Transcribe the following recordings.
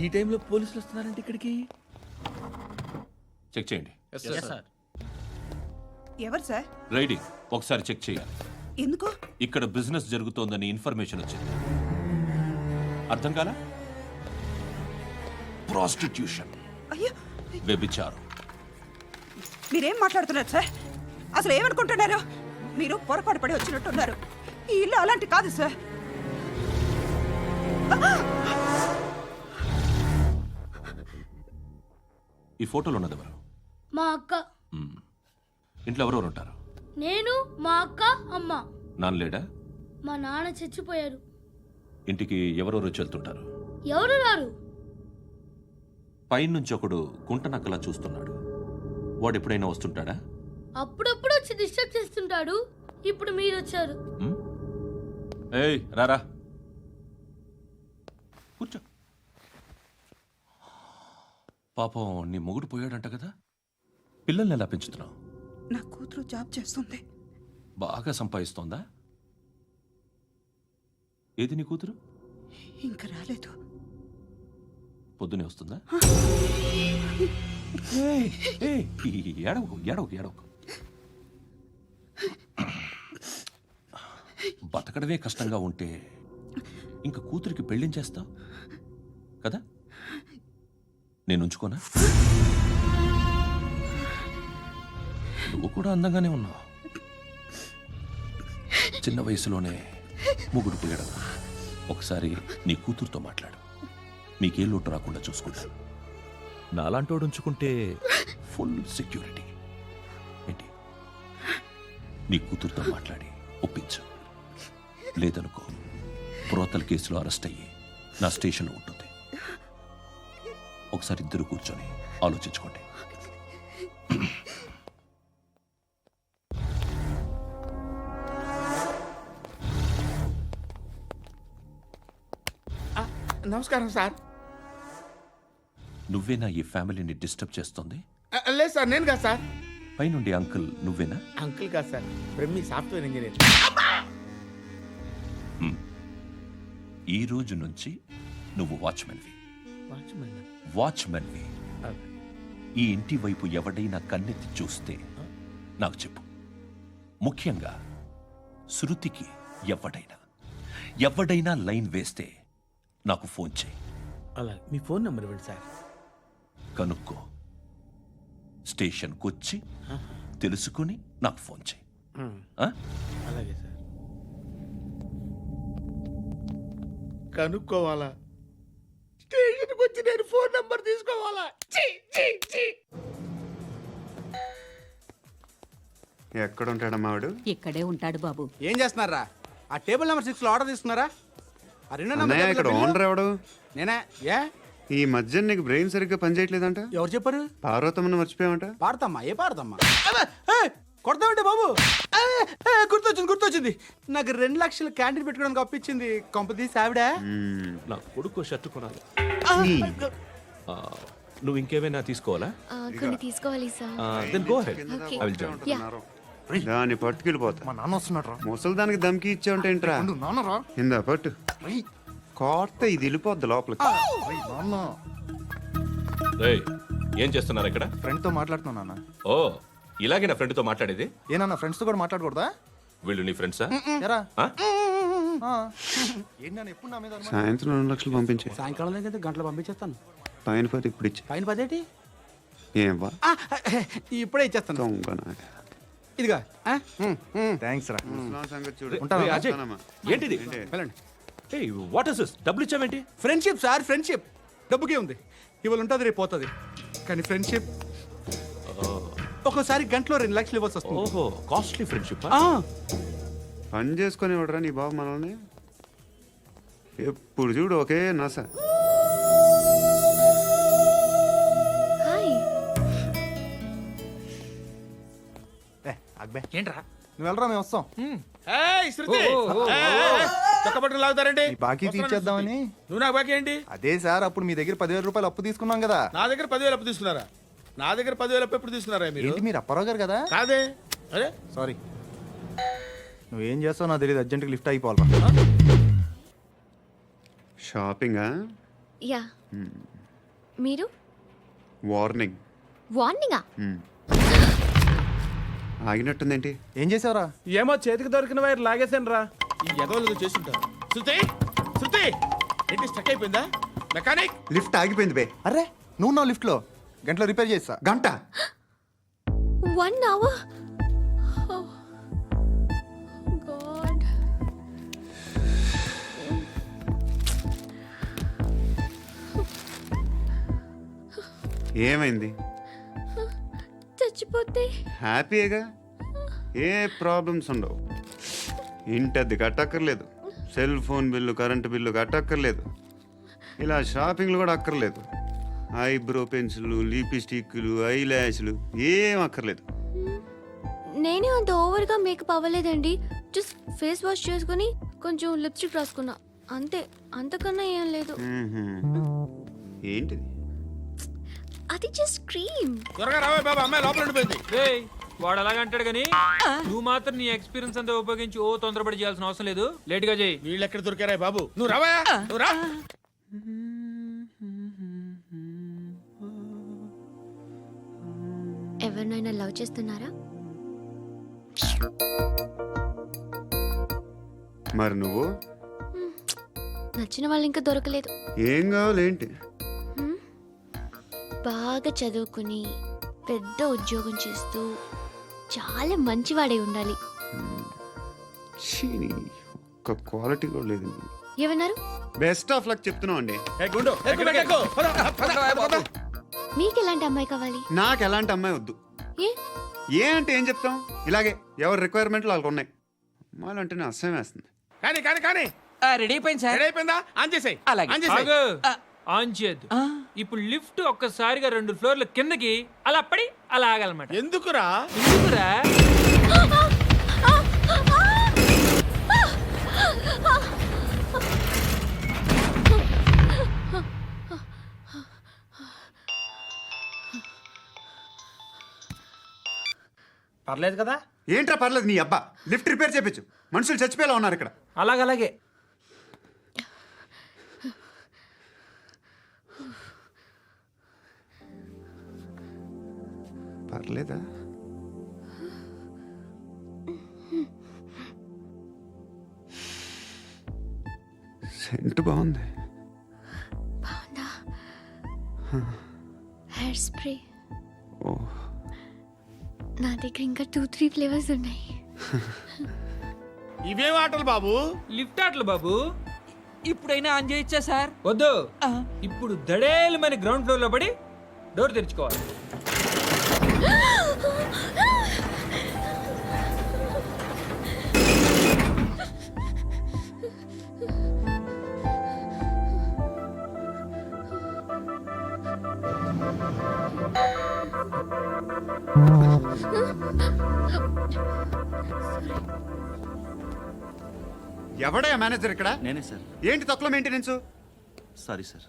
ఈ టైంలో పోలీసులు వస్తున్నారంటే ఇక్కడికి. చెక్ చేయండి. ఎవరు సార్? రైడింగ్ ఒకసారి చెక్ చేయాలి. ఎందుకు? ఇక్కడ బిజినెస్ జరుగుతోందని ఇన్ఫర్మేషన్ వచ్చింది. అర్థం కాలా? ప్రాస్టిట్యూషన్, అయ్యో, వ్యభిచారం. మీరేం మాట్లాడుతున్నారు సార్? అసలు ఏమనుకుంటున్నారు? మీరు పొరపాటు పడి వచ్చినట్టున్నారు. ఈ ఇల్లు అలాంటి కాదు సార్. ఈ ఫోటోలో ఉన్నది ఎవరు? మా అక్క. ఇంట్లో ఎవరెవరు ఉంటారు? నేను, మా అక్క, అమ్మ. నాన్న లేడా? మా నాన్న చచ్చిపోయారు. ఇంటికి ఎవరెవరు వచ్చి వెళ్తుంటారు? ఎవరు రారు. పైనుంచి ఒకడు గుంటనక్కలా చూస్తున్నాడు. వాడు ఎప్పుడైనా వస్తుంటాడా? అప్పుడప్పుడు వచ్చి డిస్టర్బ్ చేస్తుంటాడు. ఇప్పుడు మీరు వచ్చారు. ఏయ్ రారా, కూర్చో. పాపం నీ మొగుడు పోయాడంట కదా, పిల్లల్ని ఎలా పెంచుతున్నావు? నా కూతురు జాబ్ చేస్తుంది. బాగా సంపాదిస్తోందా? ఏది నీ కూతురు? ఇంకా రాలేదు. పొద్దునే వస్తుందా? ఏడవకు ఏడవకు ఏడవకు. బతకడమే కష్టంగా ఉంటే ఇంకా కూతురికి పెళ్ళించేస్తావు కదా? నేను ఉంచుకోనా? నువ్వు కూడా అందంగానే ఉన్నావు. చిన్న వయసులోనే ముగ్గురు పోయడం. ఒకసారి నీ కూతురుతో మాట్లాడు. నీకే లోటు రాకుండా చూసుకుంటాను. నాలాంటోడు ఉంచుకుంటే ఫుల్ సెక్యూరిటీ. ఏంటి? నీ కూతురుతో మాట్లాడి ఒప్పించు. లేదనుకో, ప్రోతల కేసులో అరెస్ట్ అయ్యి నా స్టేషన్లో ఉంటుంది. ఒకసారి ఇద్దరు కూర్చొని ఆలోచించుకోండి. నమస్కారం సార్. నువ్వేనా ఈ ఫ్యామిలీని డిస్టర్బ్ చేస్తుంది? లేదు సార్, నేను కాదు సార్. పైనుండి అంకుల్ నువ్వేనా? అంకుల్ కాదు సార్, బ్రహ్మి సాఫ్ట్వేర్ ఇంజనీర్. ఈ రోజు నుంచి నువ్వు వాచ్మెన్వి. వాచ్మెన్? వాచ్మెన్వి. ఈ ఇంటి వైపు ఎవడైనా కన్నెత్తి చూస్తే నాకు చెప్పు. ముఖ్యంగా శృతికి ఎవడైనా లైన్ వేస్తే నాకు ఫోన్ చేయి. అలా మీ ఫోన్ నెంబర్ ఇవ్వండి సార్. కనుక్కో, స్టేషన్కి వచ్చి తెలుసుకుని నాకు ఫోన్ చేయి. అలాగే సార్. కనుక్కోవాలా? స్టేషన్కి వచ్చి నేను ఫోన్ నెంబర్ తీసుకోవాలా? ఎక్కడ ఉంటాడమ్మా వాడు? ఇక్కడే ఉంటాడు బాబు. ఏం చేస్తున్నారా? ఆ టేబుల్ నెంబర్ 6 లో ఆర్డర్ తీసుకున్నారా? ఆ రెండో అన్నయ్య, ఇక్కడ ఓనర్ ఎవడు? నేనే. ఏ ఈ మధ్య నీకు బ్రెయిన్ సరిగ్గా పనిచేయట్లేదంట. ఎవరు చెప్పారు? పార్వతమ్మను మర్చిపోయామంట. పాడతామ్మా? ఏ పాడతామ్మా? కొడతామంటే బాబు. గుర్తొచ్చింది. నాకు 2 లక్షలు క్యాంటీన్ పెట్టుకోవడానికి అప్పించింది కొంపతీసి ఆవిడ. నా కొడుకు షర్ట్ కొనాలి. నువ్వు ఇంకేమైనా తీసుకోవాలా? కొన్ని తీసుకోవాలి sir. Then go ahead. I will join. దాన్ని పట్టుకెళ్ళిపోతా. మా నాన్న వస్తున్నాడు. ముసలి దానికి దమ్కి ఇచ్చావంటే ఏంట్రా? నాన్నరా ఇందా పట్టు. కోర్త ఇది వెళ్ళిపోద్ది లోపలికి. ఏయ్, ఏం చేస్తున్నారు ఇక్కడ? ఫ్రెండ్ తో మాట్లాడుతున్నా నాన్న. ఓ, ఇలాగే నా ఫ్రెండ్ తో మాట్లాడేది? ఏనా ఫ్రెండ్స్ తో కూడా మాట్లాడకూడదా? వీళ్ళు నీ ఫ్రెండ్సా? ఎరా ఆ? ఏంటి నాన్న ఎప్పుడు నా మీద అనుమానం? సాయంత్రం 2 లక్షలు పంపించే. సాయంకాలం దగ్గర గంటలు పంపించేస్తాను. పైన 10 ఇప్పుడు ఇచ్చే. పైన 10 ఏంటి? ఏం వా ఇప్పుడే ఇచ్చేస్తాను. దొంగనా. ఇదిగా. థ్యాంక్స్ రా. ముసలాం సంగతి చూడు. ఉంటావా? ఏయ్, అజయ్, వస్తానమ్మా. ఏంటిది? వెళ్ళండి. ఏయ్, వాట్ ఇస్ దిస్? డబ్బులు ఇచ్చావేంటి? Friendship sir, friendship. డబ్బుకే ఉంది. ఇవాళ ఉంటుంది, రేపు పోతుంది. కానీ ఫ్రెండ్షిప్ ఒక్కోసారి గంటలో 2 లక్షలు ఇవ్వాల్సి వస్తుంది. ఓహో, కాస్ట్లీ ఫ్రెండ్షిప్. పని చేసుకొని ఇవ్వడరా నీ బాబు మనల్ని? ఎప్పుడు చూడు ఒకే నస. హాయ్. అక్బే ఏంట్రా? నువ్వు వెళ్ళరా, మేము వస్తాం. శృతి, చక్కబట్టలు లాగుతారండి. బాకీ తీర్చేద్దామని. నువ్వు నాకు బాకీ ఏంటి? అదే సార్, అప్పుడు మీ దగ్గర 10,000 రూపాయలు అప్పు తీసుకున్నాం కదా. నా దగ్గర 10,000 అప్పు తీసుకున్నారా? నా దగ్గర 10,000 అప్పు ఎప్పుడు తీసుకున్నారా మీరు? ఏంటి మీరు అప్పారావు గారు కదా? కాదే. అరే సారీ. నువ్వేం చేస్తావు నాకు తెలియదు, అర్జెంట్గా లిఫ్ట్ అయిపోవాలి. షాపింగా? యా మీరు వార్నింగ్. వార్నింగా? ఆగినట్టుందేంటి? ఏం చేసావురా? ఏమో చేతికి దొరికిన వైర్ లాగేసాను రా. ఈ ఎగవలు చేస్తుంటారు. శృతి శృతి ఏంటి స్టక్ అయిపోయిందా? మెకానిక్ లిఫ్ట్ ఆగిపోయింది బే. అరే నువ్వు నా లిఫ్ట్ లో గంటలో రిపేర్ చేస్తా. గంట 1 hour? Oh, God. ఏమైంది? చచ్చిపోతే హ్యాపీగా, ఏ ప్రాబ్లమ్స్ ఉండవు. ఇంటద్ది కట్టక్కర్లేదు, cell phone bill, current bill కట్టక్కర్లేదు, ఇలా షాపింగ్లు కూడా అక్కర్లేదు. ఐబ్రో పెన్సిల్, లిప్స్టిక్లు, ఐ ల్యాష్లు ఏం అక్కర్లేదు. నేనే అంత ఓవర్గా మేకప్ అవ్వలేదండి. జస్ట్ ఫేస్ వాష్ చేసుకుని కొంచెం లిప్స్టిక్ రాసుకున్నా అంతే. అంతకన్నా ఏం లేదు. ఏంటిది? అది జస్ట్ క్రీమ్. త్వరగా రావే బాబా, అమ్మాయి లోపల ఉండిపోయింది. రేయ్, వాడు అలాగంటాడు కానీ నువ్వు మాత్రం నీ ఎక్స్పీరియన్స్ అంతా ఉపయోగించి తొందరపడి చేయాల్సిన అవసరం లేదు. లేట్ గా చేయి. వీళ్ళు ఎక్కడ దొరికారా బాబు? నువ్వు రావా, నువ్వు రా. ఎవరినైనా లవ్ చేస్తున్నారా? మరి నువ్వు? నచ్చిన వాళ్ళు ఇంకా దొరకలేదు. ఏం కావాలేంటి? బాగా చదువుకుని పెద్ద ఉద్యోగం చేస్తూ చాలా మంచివాడే ఉండాలి. ఒక్క క్వాలిటీ కూడా లేదు. ఏమన్నారు? బెస్ట్ ఆఫ్ లక్ చెప్తున్నావు అండి. ఏ గుండు, ఎక్కు, ఎక్కు, ఎక్కు. పద, పద, పద. మీకు ఎలాంటి అమ్మాయి కావాలి? నాకు ఎలాంటి అమ్మాయి వద్దు. ఏ? ఏ అంటే ఏం చెప్తాం, ఇలాగే ఎవరి రిక్వైర్మెంట్లు వాళ్ళకు ఉన్నాయి. అమ్మాయిలు అంటేనే అసహ్యం వేస్తుంది. కానీ కానీ కానీ రెడీ అయిపోయింది సార్. రెడీ అయిపోయిందా? ఆన్ చేసేయ్. అలాగే. ఆన్ చేసేయ్. ఆగు. ఆన్ చేయద్దు. ఇప్పుడు లిఫ్ట్ ఒక్కసారిగా 2 ఫ్లోర్ల కిందకి అలా పడి అలా ఆగాలన్నమాట. ఎందుకురా? ఎందుకురా? పర్లేదు కదా. ఏంట్రా పర్లేదు నీ అబ్బా, లిఫ్ట్ రిపేర్ చేయించు. మనుషులు చచ్చిపోయేలా ఉన్నారు ఇక్కడ. అలాగే. పర్లేదా? సెంట్ బాగుంది. బాగుందా? హెయిర్ స్ప్రే ఓ, నా దగ్గర ఇంకా 2-3 ఫ్లేవర్స్ ఉన్నాయి. ఇవేం ఆటలు బాబు? లిఫ్ట్ ఆటలు బాబు. ఇప్పుడైనా ఆన్ చేయొచ్చా సార్? వద్దు. ఇప్పుడు దడేలమైన గ్రౌండ్ ఫ్లోర్ లో పడి డోర్ తెరుచుకోవాలి. ఎవడయ్యా మేనేజర్ ఇక్కడ? నేనే సార్. ఏంటి తక్కువ మెయింటెనెన్స్? Sorry sir.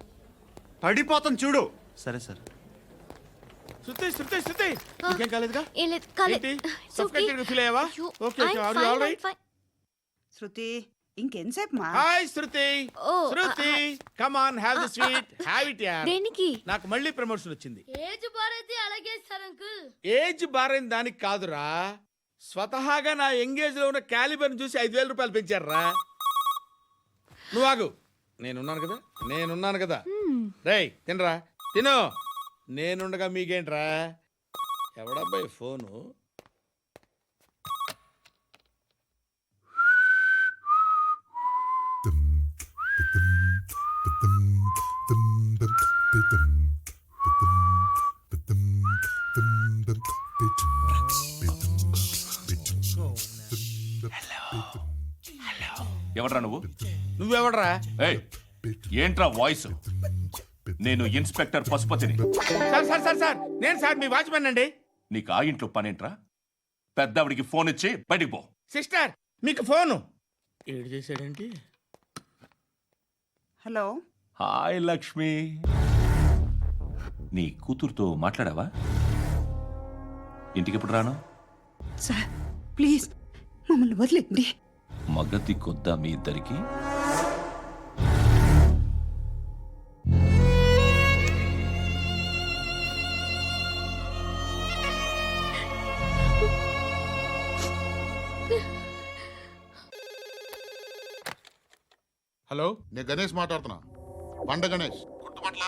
పడిపోతాం చూడు. సరే సార్. శృతి శృతి శృతి ఇంకేం కాలేదుగా? ఏం లేదు, కాలేదు. ఏంటి? It's okay. Suffocated feel అయ్యావా? అయ్యో, Okay, I'm are you fine, all right? I'm fine. శృతి ఇంకెంతసేపు మా? Hi Shruti. Oh, Shruti come on, have the sweet, have it యార్. దేనికి? నాకు మళ్ళీ ప్రమోషన్ వచ్చింది. ఏజ్ బారైతే అలాగే సార్ అంకుల్. ఏజ్ బారైన దానికి కాదురా, స్వతహాగా నా ఎంగేజ్ లో ఉన్న క్యాలిబర్ చూసి 5,000 రూపాయలు పెంచారా. నువ్వు ఆగు, నేనున్నాను కదా. రేయ్ తినరా, తిను. నేనుండగా మీకేంట్రా? ఎవడబ్బాయి ఫోను? ఎవడ్రా నువ్వు? నువ్వెవడరా? ఏయ్, ఏంట్రా వాయిస్? నేను ఇన్స్పెక్టర్ పశుపతిని. సార్ సార్ సార్ సార్ నేను సార్ మీ వాచ్మెన్ అండి. నీకు ఆ ఇంట్లో పనేంట్రా? పెద్దవిడికి ఫోన్ ఇచ్చి బయటికి పో. సిస్టర్ మీకు ఫోను. ఏడు చేశాడేంటి? హలో. హాయ్ లక్ష్మి, నీ కూతురుతో మాట్లాడావా? ఇంటికి ఎప్పుడు రాను? సార్ ప్లీజ్ మమ్మల్ని వదిలేండి. మగతి కొద్దా మీ ఇద్దరికి? హలో, నేను గణేష్ మాట్లాడుతున్నా. బండ గణేష్ గుర్తుపట్ల?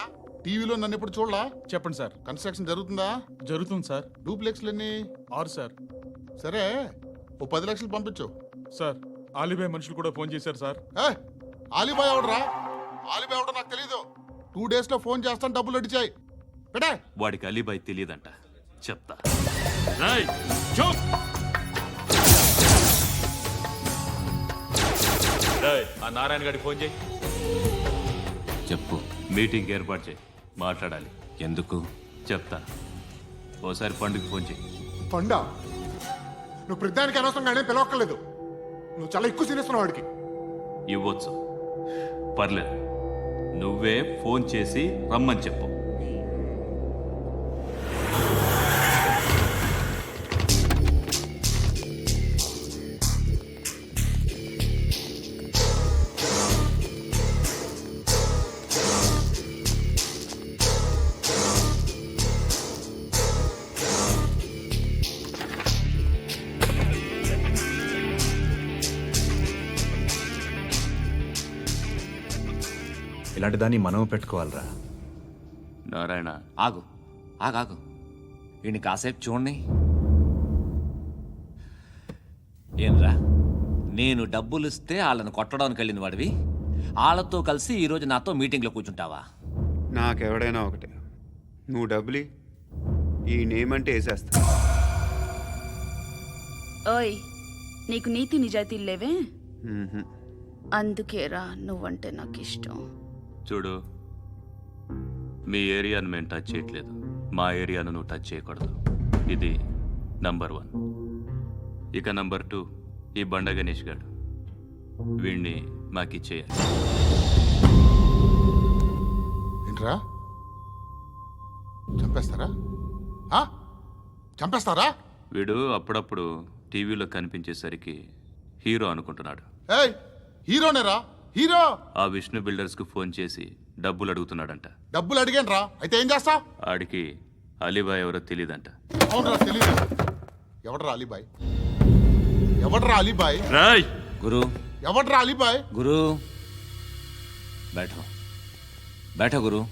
టీవీలో నన్ను ఎప్పుడు చూడలా? చెప్పండి సార్. కన్స్ట్రక్షన్ జరుగుతుందా? జరుగుతుంది సార్. డూప్లెక్స్లు ఎన్ని? 6 సార్. సరే, ఓ 10 లక్షలు పంపించు సార్. ఆలిబాయ్ మనుషులు కూడా ఫోన్ చేశారు సార్. ఆలిబాయ్ ఎవడరా? ఆలిబాయ్ ఎవడో నాకు తెలీదు. 2 days లో ఫోన్ చేస్తాను, డబ్బులు అడిచాయి. పెట్టే. వాడికి అలీబాయ్ తెలియదంట, చెప్తా. రేయ్, చూప్. రేయ్, ఆ నారాయణ గారికి ఫోన్ చేయి. చెప్పు. మీటింగ్ ఏర్పాటు చేయి, మాట్లాడాలి. ఎందుకు చెప్తా. ఓసారి పండుగ ఫోన్ చేయి. పండా, నువ్వు ప్రతిదానికి అనవసరంగానే పిలవక్కర్లేదు. నువ్వు చాలా ఎక్కువ సీనిస్తున్నావు వాడికి. ఇవ్వచ్చు, పర్లేదు. నువ్వే ఫోన్ చేసి రమ్మని చెప్పు. ఇలాంటి దాన్ని మనం పెట్టుకోవాలరా. నారాయణ, ఆగు ఆగాగు, ఈయన కాసేపు చూడండి. ఏంరా, నేను డబ్బులు ఇస్తే వాళ్ళని కొట్టడానికి వెళ్ళిన వాడివి, వాళ్ళతో కలిసి ఈరోజు నాతో మీటింగ్లో కూర్చుంటావా? నాకెవడైనా ఒకటే. నువ్వు డబ్బులి, ఈ నేమ్ అంటే వేసేస్తా. ఓయ్, నీకు నీతి నిజాయితీలు లేవే? మ్మ్హ్మ్. అందుకేరా నువ్వంటే నాకు ఇష్టం. చూడు, మీ ఏరియాను మేము టచ్ చేయట్లేదు, మా ఏరియాను నువ్వు టచ్ చేయకూడదు. ఇది నంబర్ 1. ఇక నంబర్ 2, ఈ బండ గణేష్ గారు. వీణ్ణి మాకిచ్చేయాలి. ఏంట్రా, చంపేస్తారా? చంపేస్తారా? వీడు అప్పుడప్పుడు టీవీలో కనిపించేసరికి హీరో అనుకుంటున్నాడు. ఏయ్, హీరోనేరా, హీరో. ఆ విష్ణు బిల్డర్స్కు ఫోన్ చేసి డబ్బులు అడుగుతున్నాడంట. డబ్బులు అడిగాను రా, అయితే ఏం చేస్తా? ఆడికి అలీబాయ్ ఎవరో తెలియదంట. అవునరా, తెలీదు. ఎవడరా అలీబాయ్? ఎవడరా అలీబాయ్? రాయ్ గురు, ఎవడరా అలీబాయ్? గురు బైఠో బైఠో గురు.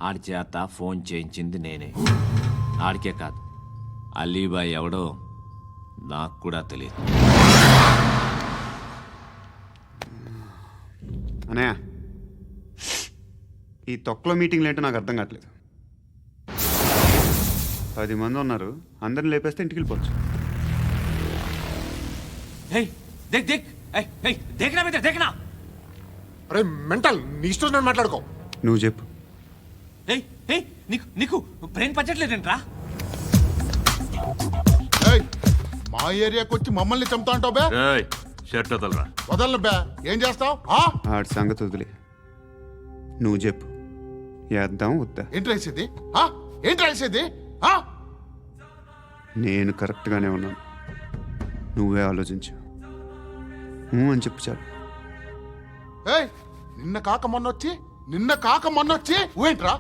ఆడి చేత ఫోన్ చేయించింది నేనే. ఆడికే కాదు, అలీబాయ్ ఎవడో నాకు కూడా తెలియదు. అనయ్య, ఈ తొక్కలో మీటింగ్లు ఏంటో నాకు అర్థం కావట్లేదు. 10 మంది ఉన్నారు, అందరిని లేపేస్తే ఇంటికి వెళ్ళిపోవచ్చు. అరే మెంటల్, నీ ఇష్టం నేను మాట్లాడుకో. నువ్వు చెప్పు. నీకు బ్రెయిన్ పచ్చట్లేదంట్రా? ఏయ్, మా ఏరియాకి వచ్చి మమ్మల్ని చంపుతా అంటావు బే? రాయ్, షర్ట్ వదలరా. వదలను బే. ఏం చేస్తావు? ఆడి సంగతి వదిలే, నువ్వు చెప్పు. వేద్దాం వద్దా? ఏంటి రాసేది? ఏంటి రాసేది? నేను కరెక్ట్గానే ఉన్నాను, నువ్వే ఆలోచించు. అని చెప్పు చాలు. ఏయ్, నిన్న కాక మొన్నొచ్చి ఊయంట్రా.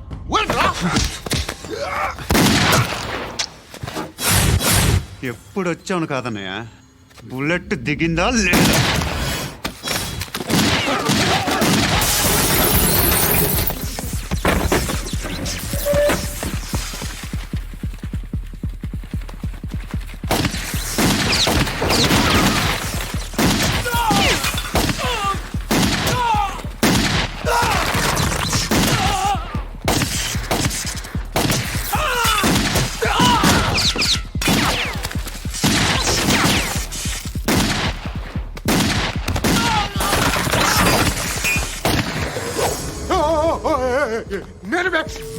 ఎప్పుడు వచ్చావును కాదన్నయ్య, బుల్లెట్ దిగిందా లేదా?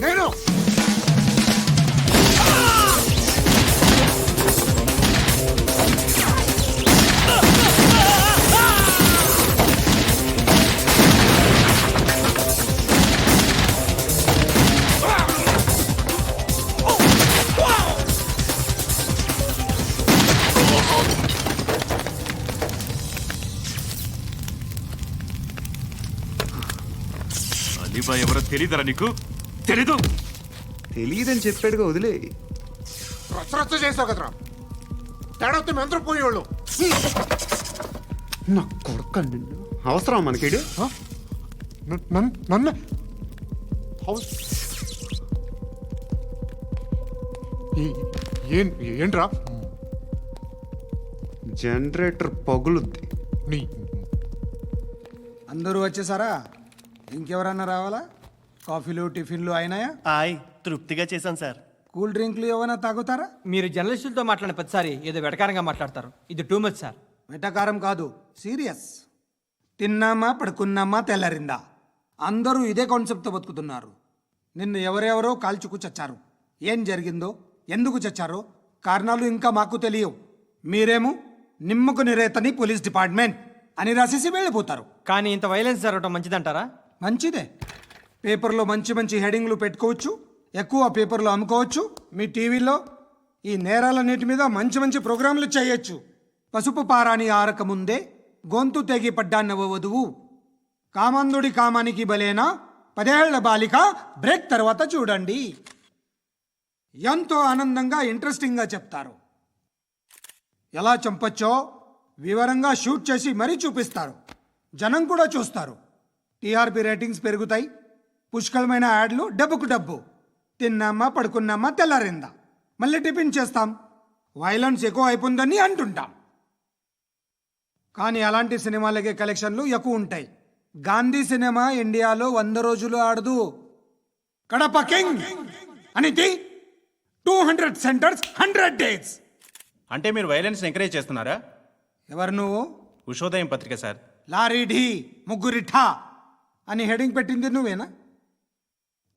నేను అలీబాయ్ ఎవరో తెలీదరా నీకు? తెలీదు? తెలియదని చెప్పాడుగా, వదిలే. రచ్చ చేసావు కదరా తేడా వస్తే మెంతరం పోయేవాళ్ళు నా కొడుక నిన్ను అవసరం మనకిడు నన్ను హౌస్ ఏంట్రా జనరేటర్ పగులుద్ది. నీ అందరూ వచ్చేసారా? ఇంకెవరన్నా రావాలా? కాఫీలు టిఫిన్లు అయినాయా? తృప్తిగా చేశాను సార్. కూల్ డ్రింక్లు ఏమైనా తాగుతారా? మీరు జర్నలిస్టులతో మాట్లాడిన ప్రతిసారి ఏదో వెటకారంగా మాట్లాడతారు. ఇది టూ మచ్ సార్. వెటకారం కాదు, సీరియస్. తిన్నామా పడుకున్నామా తెల్లరిందా, అందరూ ఇదే కాన్సెప్ట్తో బతుకుతున్నారు. నిన్ను ఎవరెవరో కాల్చుకు చచ్చారు. ఏం జరిగిందో, ఎందుకు చచ్చారో కారణాలు ఇంకా మాకు తెలియవు. మీరేమో నిమ్మకు నిరేతని పోలీస్ డిపార్ట్మెంట్ అని రాసేసి వెళ్ళిపోతారు. కానీ ఇంత వైలెన్స్ జరగడం మంచిదంటారా? మంచిదే. పేపర్లో మంచి మంచి హెడింగ్లు పెట్టుకోవచ్చు, ఎక్కువ పేపర్లు అమ్ముకోవచ్చు. మీ టీవీలో ఈ నేరాలన్నిటి మీద మంచి మంచి ప్రోగ్రాంలు చేయొచ్చు. పసుపు పారాని ఆరక ముందే గొంతు తెగి పడ్డాన్నవ వధువు, కామందుడి కామానికి బలేనా 10 ఏళ్ల బాలిక బ్రేక్ తర్వాత చూడండి. ఎంతో ఆనందంగా ఇంట్రెస్టింగ్గా చెప్తారు. ఎలా చంపచ్చో వివరంగా షూట్ చేసి మరీ చూపిస్తారు. జనం కూడా చూస్తారు. టీఆర్పీ రేటింగ్స్ పెరుగుతాయి. పుష్కలమైన యాడ్లు, డబ్బుకు డబ్బు. తిన్నామా పడుకున్నామా తెల్లారిందా, మళ్ళీ టిఫిన్ చేస్తాం. వైలెన్స్ ఎక్కువ అయిపోయిందని అంటుంటాం. కానీ అలాంటి సినిమాలకే కలెక్షన్లు ఎక్కువ ఉంటాయి. గాంధీ సినిమా ఇండియాలో 100 రోజులు ఆడదు. కడప కింగ్ అనేది 200 సెంటర్స్ 100 డేస్. అంటే మీరు వైలెన్స్ ఎంకరేజ్ చేస్తున్నారా? ఎవరు నువ్వు? ఉషోదయం పత్రిక సార్. లారీ ఢీ ముగ్గురిఠా అని హెడింగ్ పెట్టింది నువ్వేనా?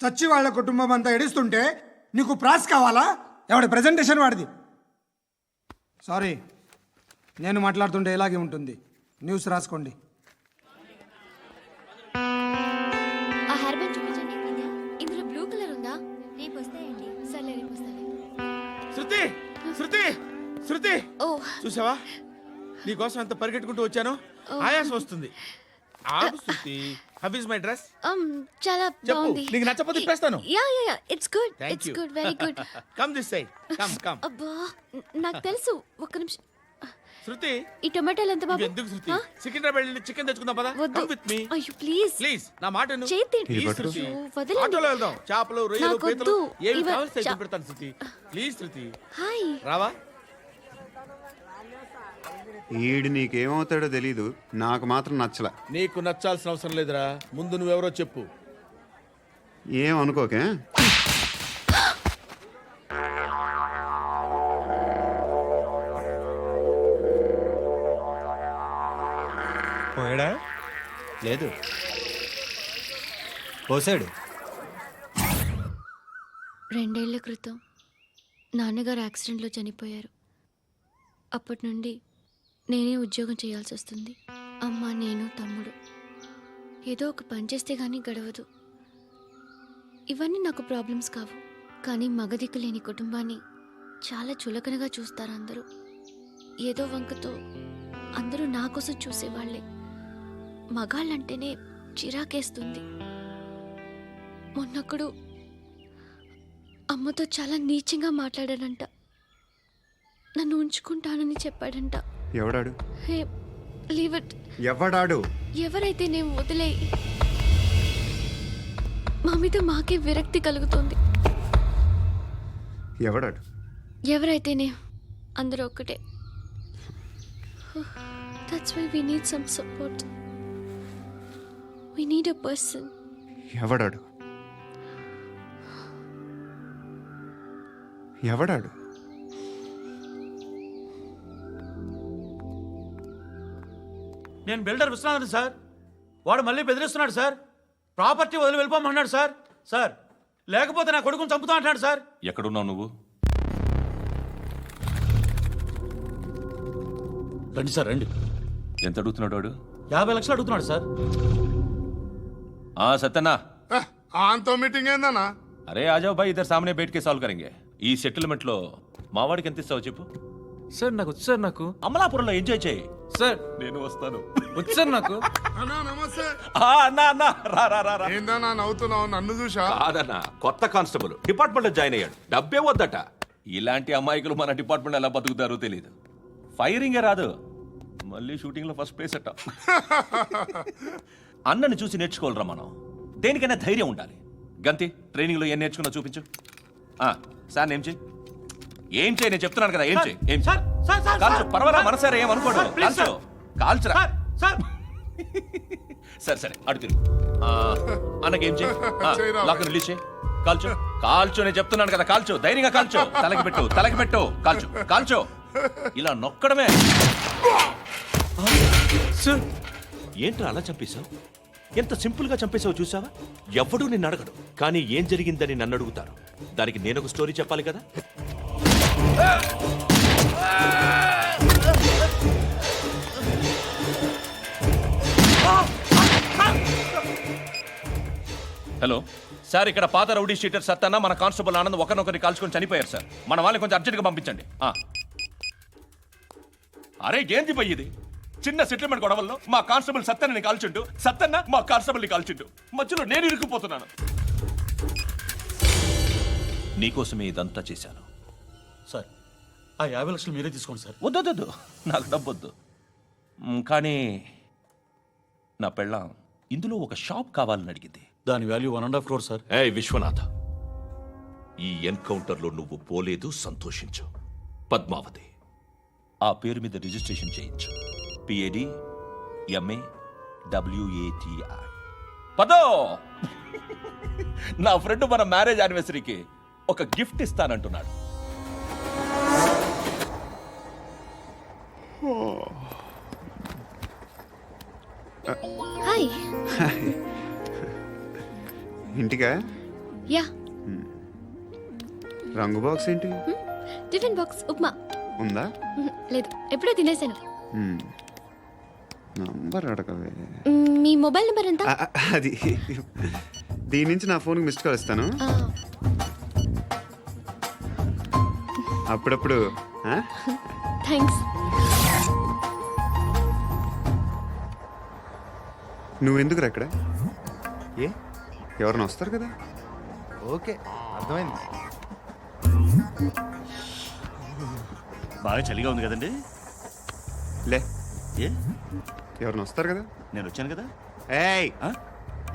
చచ్చి వాళ్ళ కుటుంబం అంతా ఎడుస్తుంటే నీకు ప్రాస్ కావాలా? ఎవడి ప్రజెంటేషన్ వాడిది. సారీ, నేను మాట్లాడుతుంటే ఇలాగే ఉంటుంది. న్యూస్ రాసుకోండి. ఆ హెయిర్ బ్యాండ్ చూపించండి. ఇందులో బ్లూ కలర్ ఉందా? రేపు వస్తాయండి. సర్లే, రేపు వస్తాలే. శృతి శృతి శృతి, ఓ చూసావా నీకోసం ఎంత పరిగెట్టుకుంటూ వచ్చాను. ఆయాసం వస్తుంది. ఆగు Shruti. How is my dress? చాలా చెప్పు. బాగుంది. నీకు నచ్చకపోతే తిప్పేస్తాను. Yeah yeah yeah, it's good. Thank it's you. Good, very good. Come this side. Come come. అబ్బా, నాకు తెలుసు. ఒక్క నిమిషం. శృతి, ఈ టొమాటోలు ఎంత బాబు? ఎందుకు శృతి? ఆ? సికింద్రాబాద్ వెళ్ళి చికెన్ తెచ్చుకుందాం పదా. వద్దు. కమ్ విత్ మీ అయ్యో ప్లీజ్ ప్లీజ్. నా మాట విను. చేతి ప్లీజ్ పట్టు. శృతి. ఓ, వదలండి. ఆటోలో వెళ్దాం. చేపలు, రొయ్యలు, నాకు పీతలు వద్దు. ఏమి ఇవ- కావాలి చా- పెడతాను శృతి. Please Shruti. హాయ్. రావా? ఈడు నీకేమవుతాడో తెలీదు, నాకు మాత్రం నచ్చలా. నీకు నచ్చాల్సిన అవసరం లేదురా. ముందు నువ్వెవరో చెప్పు. ఏం అనుకోకే. పోయాడా? లేదు, పోసాడు. 2 ఏళ్ల క్రితం నాన్నగారు యాక్సిడెంట్లో చనిపోయారు. అప్పటి నుండి నేనే ఉద్యోగం చేయాల్సి వస్తుంది. అమ్మ, నేను, తమ్ముడు ఏదో ఒక పని చేస్తే కానీ గడవదు. ఇవన్నీ నాకు ప్రాబ్లమ్స్ కావు, కానీ మగదిక్కు లేని కుటుంబాన్ని చాలా చులకనగా చూస్తారు అందరూ. ఏదో వంకతో అందరూ నా కోసం చూసేవాళ్లే. మగాళ్ళంటేనే చిరాకేస్తుంది. మొన్నప్పుడు అమ్మతో చాలా నీచంగా మాట్లాడాడంట. నన్ను ఉంచుకుంటానని చెప్పాడంట. ఎవడాడు? హే, లీవ్ ఇట్. ఎవడాడు? ఎవరైతే నేను వదిలే. మా మీద మాకే విరక్తి కలుగుతుంది. ఎవడాడు? ఎవరైతేనే అందరూ ఒక్కటే. That's why we need some support. We need a person. ఎవడాడు? ఎవడాడు? నేను బిల్డర్ విశ్వనాథన్ సార్. వాడు మళ్ళీ బెదిరిస్తున్నాడు సార్. ప్రాపర్టీ వదిలి వెళ్ళిపోమన్నాడు సార్. సార్, లేకపోతే నా కొడుకుని చంపుతా అంటున్నాడు సార్. ఎక్కడున్నావు నువ్వు? రండి సార్, రండి. ఎంత అడుగుతున్నాడు వాడు? 50 లక్షలు అడుగుతున్నాడు సార్. సత్యన్నా, ఆంతో మీటింగ్ ఏందన్నా? అరే ఆజావ్ భాయ్, ఇద్దరు సామనే బయటకే సాల్వ్ కరెంగే. ఈ సెటిల్మెంట్ లో మా వాడికి ఎంత ఇస్తావు చెప్పు. సార్ నాకు వచ్చు సార్. నాకు అమలాపురంలో ఎంజాయ్ చేయి సార్. నేను వస్తాను. వచ్చు సార్ నాకు. అన్నా నమస్తే. అన్నా అన్నా, రా రా రా రా. ఏందన్నా నవ్వుతున్నావు? నన్ను చూసా? కాదన్నా, కొత్త కానిస్టేబుల్ డిపార్ట్మెంట్ లో జాయిన్ అయ్యాడు. డబ్బే వద్దట. ఇలాంటి అమాయకులు మన డిపార్ట్మెంట్ ఎలా బతుకుతారో తెలియదు. ఫైరింగే రాదు, మళ్ళీ షూటింగ్లో ఫస్ట్ ప్లేస్ అట్ట. అన్నని చూసి నేర్చుకోవాలరా మనం. దేనికైనా ధైర్యం ఉండాలి. గంతి, ట్రైనింగ్లో ఏం నేర్చుకున్నా చూపించు. సార్ ఏం చేయి, ఏం చేయి, నేను చెప్తున్నాను కదా, ఏం చేయి, ఏం చేయి. కాల్చు, పర్వాలా, మనసారా ఏం అనుకోడు, కాల్చు, కాల్చురా. సరే సరే, అడు తిరుగు. అన్నకేం చేయి, లాక్ రిలీజ్ చేయి, కాల్చు, కాల్చు, నేను చెప్తున్నాను కదా, కాల్చు, ధైర్యంగా కాల్చు, తలకి పెట్టు, తలకి పెట్టు, కాల్చు, కాల్చు, ఇలా నొక్కడమే. ఏంట్రా అలా చంపేశావు? ఎంత సింపుల్ గా చంపేశావు చూసావా? ఎవడూ నిన్ను అడగడు, కానీ ఏం జరిగిందని నన్ను అడుగుతారు. దానికి నేను ఒక స్టోరీ చెప్పాలి కదా. హలో సార్, ఇక్కడ పాత రౌడీ షీటర్ సత్తన్న మన కానిస్టేబుల్ ఆనంద్ ఒకరినొకరిని కాల్చుకొని చనిపోయారు సార్. మన వాళ్ళని కొంచెం అర్జెంట్గా పంపించండి. అరే ఏంది పోయి ఇది? చిన్న సెటిల్మెంట్ గొడవల్లో మా కానిస్టేబుల్ సత్తన్నని కాల్చుంటూ, సత్తన్న మా కానిస్టేబుల్ని కాల్చుంటూ, మధ్యలో నేను ఇరుక్కుపోతున్నాను. నీకోసమే ఇదంతా చేశాను సార్. ఆ 50 లక్షలు మీరే తీసుకోండి సార్. వద్దొద్దు, నాకు డబ్బొద్దు. కానీ నా పెళ్ళాం ఇందులో ఒక షాప్ కావాలని అడిగింది. దాని వాల్యూ 1.5 crore సార్. ఏ విశ్వనాథ, ఈ ఎన్కౌంటర్లో నువ్వు పోలేదు, సంతోషించు. పద్మావతి ఆ పేరు మీద రిజిస్ట్రేషన్ చేయించు. PAD MA WATI. పదో, నా ఫ్రెండ్ మన మ్యారేజ్ యానివర్సరీకి ఒక గిఫ్ట్ ఇస్తానంటున్నాడు. హాయ్. ఇంటికా? యా. రంగు బాక్స్ ఏంటి? Tiffin box upma. ఉందా? లేదు, ఎప్పుడో తినేసాను. నంబర్ అడగవే. మీ మొబైల్ నెంబర్ ఎంత? అది దీని నుంచి నా ఫోన్కి మిస్డ్ కాల్ ఇస్తాను. అప్పుడప్పుడు. థ్యాంక్స్. నువ్వెందుకురా ఇక్కడ? ఏ ఎవరైనా వస్తారు కదా. ఓకే, అర్థమైంది. బాగా చలిగా ఉంది కదండి. లే, ఏ ఎవరైనా వస్తారు కదా. నేను వచ్చాను కదా. ఏయ్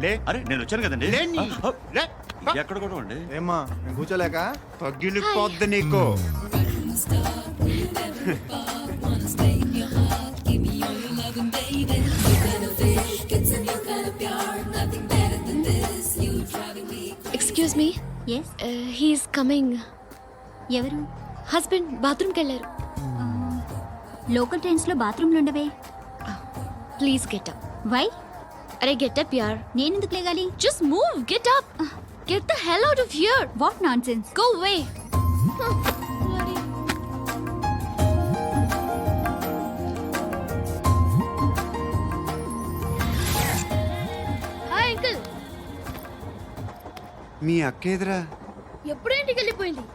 లే. అరే నేను వచ్చాను కదండి. ఎక్కడ కూడా అండి. ఏమ్మా కూర్చోలేక పగిలిపోద్ది నీకు. Excuse me. Yes, he's coming. ఎవరు? హస్బెండ్ బాత్రూమ్కి వెళ్ళారు. లోకల్ ట్రైన్స్ లో బాత్రూమ్లు ఉండవే. Please get up. వై? అరే గెట్ అప్ యార్. నేనెందుకు లేగాలి? Just move, get up. Get the hell out of here. What nonsense. Go away. Hi uncle. మీ అక్క ఎదురా? ఎప్పుడు ఇంటికి వెళ్ళిపోయింది.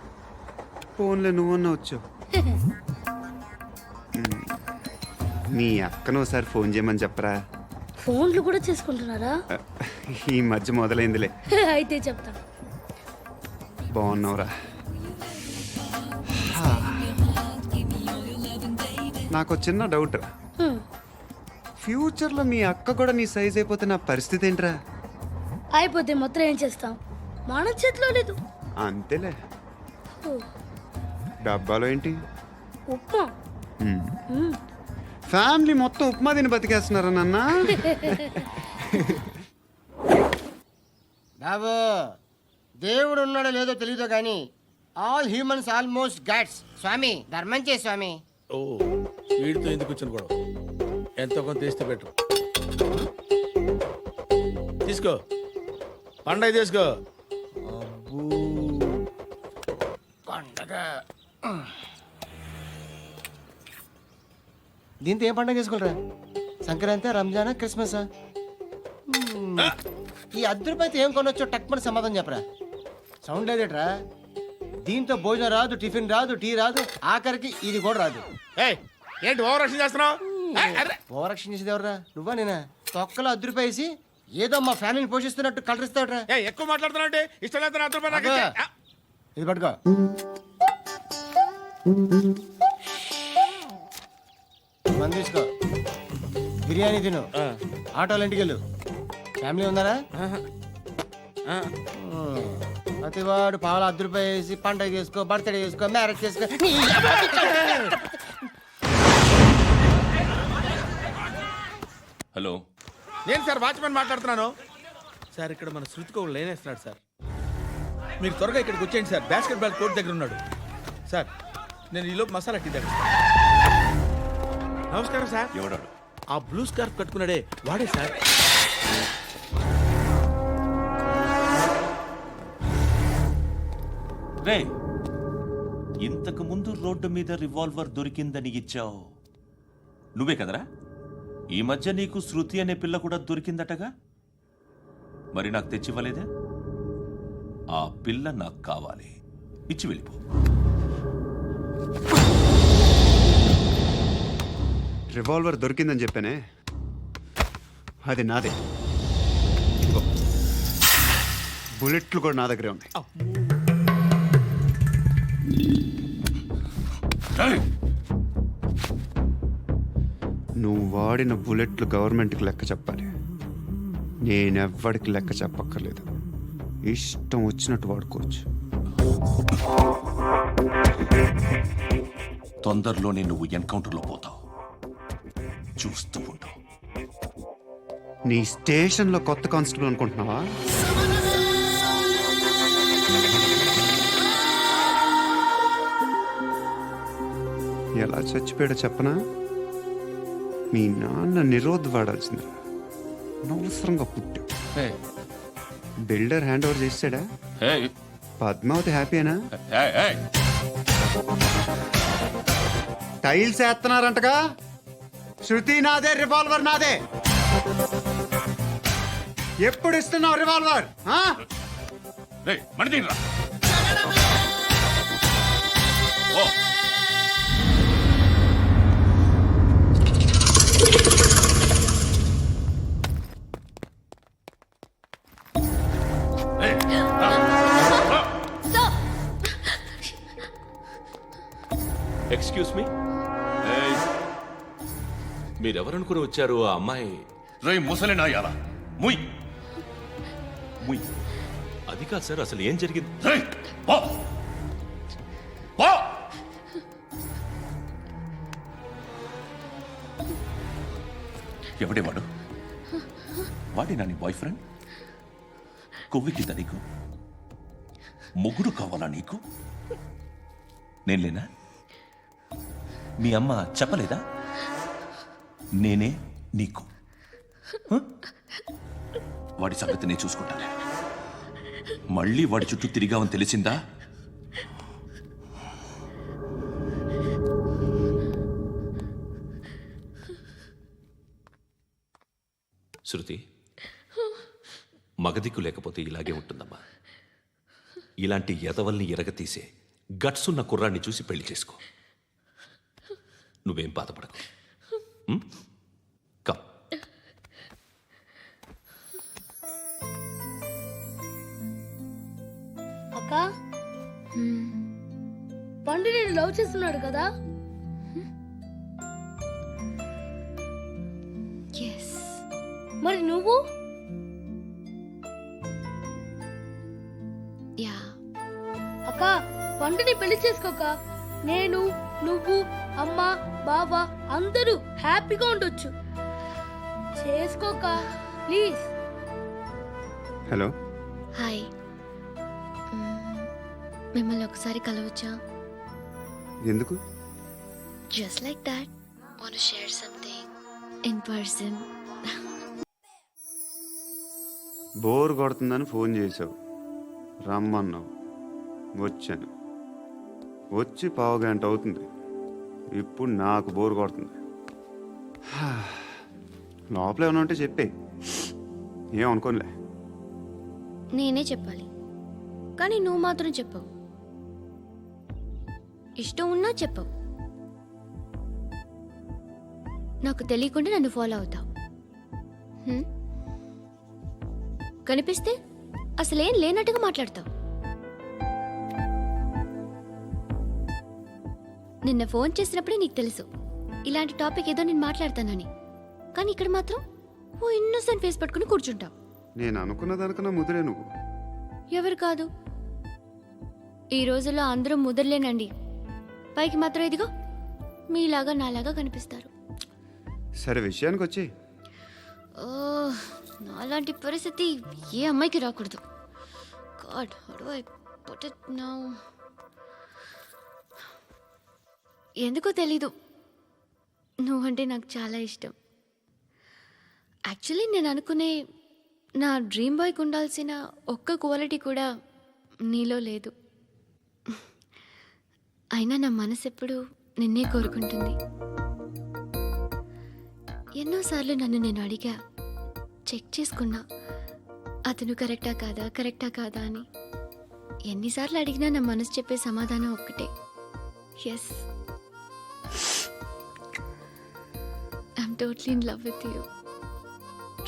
ఫోన్లో నువ్వన్నా వచ్చావు. మీ అక్కను ఒకసారి ఫోన్ చేయమని చెప్పరా. ఫోన్లు కూడా చేసుకుంటున్నారా? ఈ మధ్య మొదలైందిలే. అయితే చెప్తా. బాగున్నావురా. నాకు చిన్న డౌట్. ఫ్యూచర్లో మీ అక్క కూడా నీ సైజ్ అయిపోతే నా పరిస్థితి ఏంట్రా? అయిపోతే మొత్తం ఏం చేస్తాం, మన చేతిలో లేదు. అంతేలే. డబ్బాలో ఏంటి? ఉప్మా. ఫ్యామిలీ మొత్తం ఉప్మా తిని బతికేస్తున్నారా నాన్న? బాబు, దేవుడు ఉన్నాడో లేదో తెలియదు కానీ ఆల్ హ్యూమన్స్ ఆల్మోస్ట్ గాడ్స్. స్వామి ధర్మం చే స్వామి. ఓ, వీడితో ఎందుకు కూర్చొని గొడవ? ఎంతో కొంత తీస్తే పెట్టు. తీసుకో, పండగ తీసుకో. పండగ దీంతో ఏం పండగ చేసుకుంటారా? సంక్రాంతి, రంజానా, క్రిస్మసా? ఈ ₹10 ఏం కొనొచ్చో టక్మని సమాధానం చెప్పరా. సౌండ్ లేదేట్రా? దీంతో భోజనం రాదు, టిఫిన్ రాదు, టీ రాదు, ఆఖరికి ఇది కూడా రాదు. ఏంటి ఓవర్ రక్షణ చేస్తున్నావు? ఓవరాక్షన్ చేసేది ఎవరా? నువ్వా నేనా? తొక్కలో ₹10 వేసి ఏదో మా ఫ్యామిలీని పోషిస్తున్నట్టు కలరిస్తాడ్రా. ఎక్కువ మాట్లాడుతున్నావు. ఇష్టం లేదు. ఇది పట్టుకో. మంది తీసుకో, బిర్యానీ తిను, ఆటోలు ఇంటికి వెళ్ళు. ఫ్యామిలీ ఉన్నారా? ప్రతివాడు పావులు ₹10 వేసి పండగ చేసుకో, బర్త్డే చేసుకో, మ్యారేజ్ చేసుకో. హలో, నేను సార్ వాచ్మెన్ మాట్లాడుతున్నాను సార్. ఇక్కడ మన శృతికి ఒకడు లేనేస్తున్నాడు సార్. మీరు త్వరగా ఇక్కడికి వచ్చేయండి సార్. బాస్కెట్ బాల్ కోర్ట్ దగ్గర ఉన్నాడు సార్. నేను ఈలోపు మసాలా టీ దగ్గర. నమస్కారం సార్. ఎవడాడు? ఆ బ్లూ స్కార్ఫ్ కట్టుకున్నాడే వాడే సార్. రే, ఇంతకు ముందు రోడ్డు మీద రివాల్వర్ దొరికిందని ఇచ్చావు నువ్వే కదరా? ఈ మధ్య నీకు శృతి అనే పిల్ల కూడా దొరికిందటగా, మరి నాకు తెచ్చివ్వలేదే? ఆ పిల్ల నాకు కావాలి, ఇచ్చి వెళ్ళిపో. రివాల్వర్ దొరికిందని చెప్పానే, అది నాదే. ఇదిగో, బుల్లెట్లు కూడా నా దగ్గరే ఉన్నాయి. నువ్వు వాడిన బుల్లెట్లు గవర్నమెంట్కి లెక్క చెప్పాలి. నేనెవ్వడికి లెక్క చెప్పక్కర్లేదు. ఇష్టం వచ్చినట్టు వాడుకోవచ్చు. తొందరలోనే నువ్వు ఎన్కౌంటర్లో పోతావు, చూస్తూ ఉంటావు. నీ స్టేషన్లో కొత్త కానిస్టేబుల్ అనుకుంటున్నావా? ఎలా చచ్చిపోయాడో చెప్పనా? మీ నాన్న నిరోధ్ వాడాల్సింది. అనవసరంగా పుట్టావు. బిల్డర్ హ్యాండ్ ఓవర్ చేసాడా? పద్మావతి హ్యాపీనా? టైల్స్ వేస్తున్నారంటగా. శృతి నాదే, రివాల్వర్ నాదే. ఎప్పుడు ఇస్తున్నావు రివాల్వర్? ఎక్స్క్యూజ్ మీ, మీరెవరనుకుని వచ్చారు? ఆ అమ్మాయి రే ముసలి నాయాల ముయ్ ముయ్. అది కాదు సార్, అసలు ఏం జరిగింది? ఎవడేవాడు? వాడేనా నీ బాయ్ ఫ్రెండ్? కొవ్వికిందా నీకు? మొగుడు కావాలా నీకు? నేను లేనా? మీ అమ్మ చెప్పలేదా నేనే నీకు? వాడి సంగతి నేను చూసుకుంటానే. మళ్ళీ వాడి చుట్టూ తిరిగావని తెలిసిందా? శృతి, మగదిక్కు లేకపోతే ఇలాగే ఉంటుందమ్మా. ఇలాంటి ఎదవల్ని ఎరగతీసే గట్స్ ఉన్న కుర్రాన్ని చూసి పెళ్లి చేసుకో. నువ్వేం బాధపడకు. కమ్. అక్క, పండు నేను లవ్ చేస్తున్నాడు కదా? మరి నువ్వు? అక్క, పండుని పెళ్లి చేసుకోక నేను, నువ్వు, అమ్మ, బావ అందరూ హ్యాపీగా ఉండొచ్చు. చేసుకోక ప్లీజ్. Hello, hi. మిమ్మల్ని ఒకసారి కలవచ్చా? ఎందుకు? Just like that. Want to share something in person. Bore కొడుతుందని ఫోన్ చేసావు, రమ్మన్నావు, వచ్చాను. వచ్చి 1/2 గంట అవుతుంది. ఇప్పుడు నాకు బోర్ కొడుతుంది. లోపల ఏమైనా ఉంటే చెప్పే, ఏమనుకోనిలే. నేనే చెప్పాలి, కానీ నువ్వు మాత్రం చెప్పవు. ఇష్టం ఉన్నా చెప్పవు. నాకు తెలియకుండా నన్ను ఫాలో అవుతావు. కనిపిస్తే అసలేం లేనట్టుగా మాట్లాడతావు. నిన్న ఫోన్ చేసినప్పుడే నీకు తెలుసు ఇలాంటి టాపిక్ ఏదో నేను మాట్లాడతానని. కానీ ఇక్కడ మాత్రం ఓ ఇన్నోసెంట్ ఫేస్ పట్టుకుని కూర్చుంటావు. నేను అనుకున్న దానికన్నా ముదిరే నువ్వు. ఎవరు కాదు, ఈ రోజుల్లో అందరూ ముదరలేనండి. పైకి మాత్రం ఇదిగో మీలాగా నాలాగా కనిపిస్తారు. సరే విషయానికి వచ్చి ఓ, నాలాంటి పరిస్థితి ఏ అమ్మాయికి రాకూడదు. God, how do I put it now? ఎందుకో తెలీదు, నువ్వంటే నాకు చాలా ఇష్టం. యాక్చువల్లీ నేను అనుకునే నా డ్రీమ్ బాయ్కి ఉండాల్సిన ఒక్క క్వాలిటీ కూడా నీలో లేదు. అయినా నా మనసు ఎప్పుడు నిన్నే కోరుకుంటుంది. ఎన్నోసార్లు నన్ను నేను అడిగా, చెక్ చేసుకున్నా అతను కరెక్టా కాదా అని. ఎన్నిసార్లు అడిగినా నా మనసు చెప్పే సమాధానం ఒక్కటే, yes, I'm totally in love with you.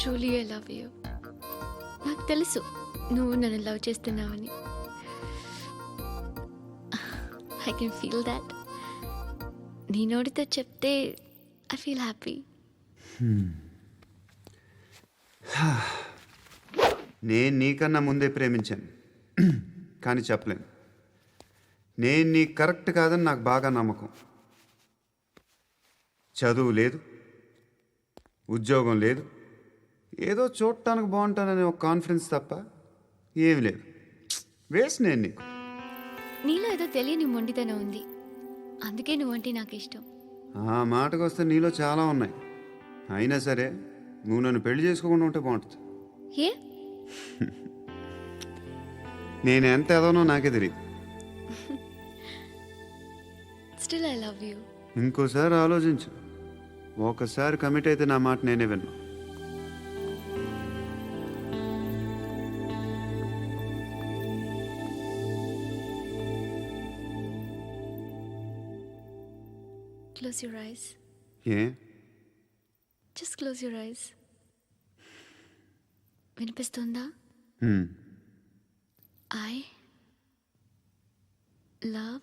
Truly I love you. నాకు తెలుసు నువ్వు నన్ను లవ్ చేస్తున్నావని. I can feel that. నీ నోటితో చెప్తే ఐ ఫీల్ హ్యాపీ. నేను నీకన్నా ముందే ప్రేమించాను, కానీ చెప్పలేను. నేను నీకు కరెక్ట్ కాదని నాకు బాగా నమ్మకం. చదువు లేదు, ఉద్యోగం లేదు, ఏదో చూడటానికి బాగుంటాననే ఒక కాన్ఫిడెన్స్ తప్ప ఏమి లేదు. వేస్ట్ నేను నీకు. నీలో ఏదో తెలియని మొండితనం ఉంది, అందుకే నువ్వంటే నాకు ఇష్టం. ఆ మాటకు వస్తే నీలో చాలా ఉన్నాయి. అయినా సరే నువ్వు నన్ను పెళ్లి చేసుకోకుండా ఉంటే బాగుంటుంది. ఏ? నేను ఎంత ఎదవనో నాకే తెలియదు. Still I love you. ఇంకోసారి ఆలోచించు. ఒకసారి కమిట్ అయితే నా మాట నేనే విన్నా. Close your eyes. A? Just close your eyes. వినిపిస్తుందా? I love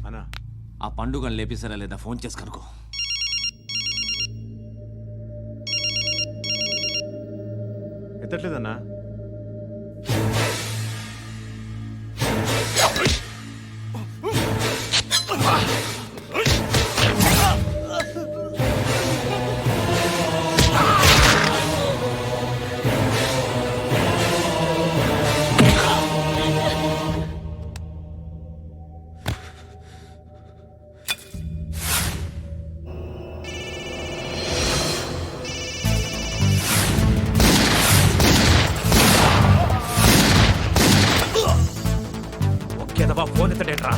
అన్నా ఆ పండుగను లేపేసారా లేదా ఫోన్ చేసి కనుకో. ఎత్తట్లేదన్నా. ఒకేదవా ఫోన్ ఎత్తడేట్రా.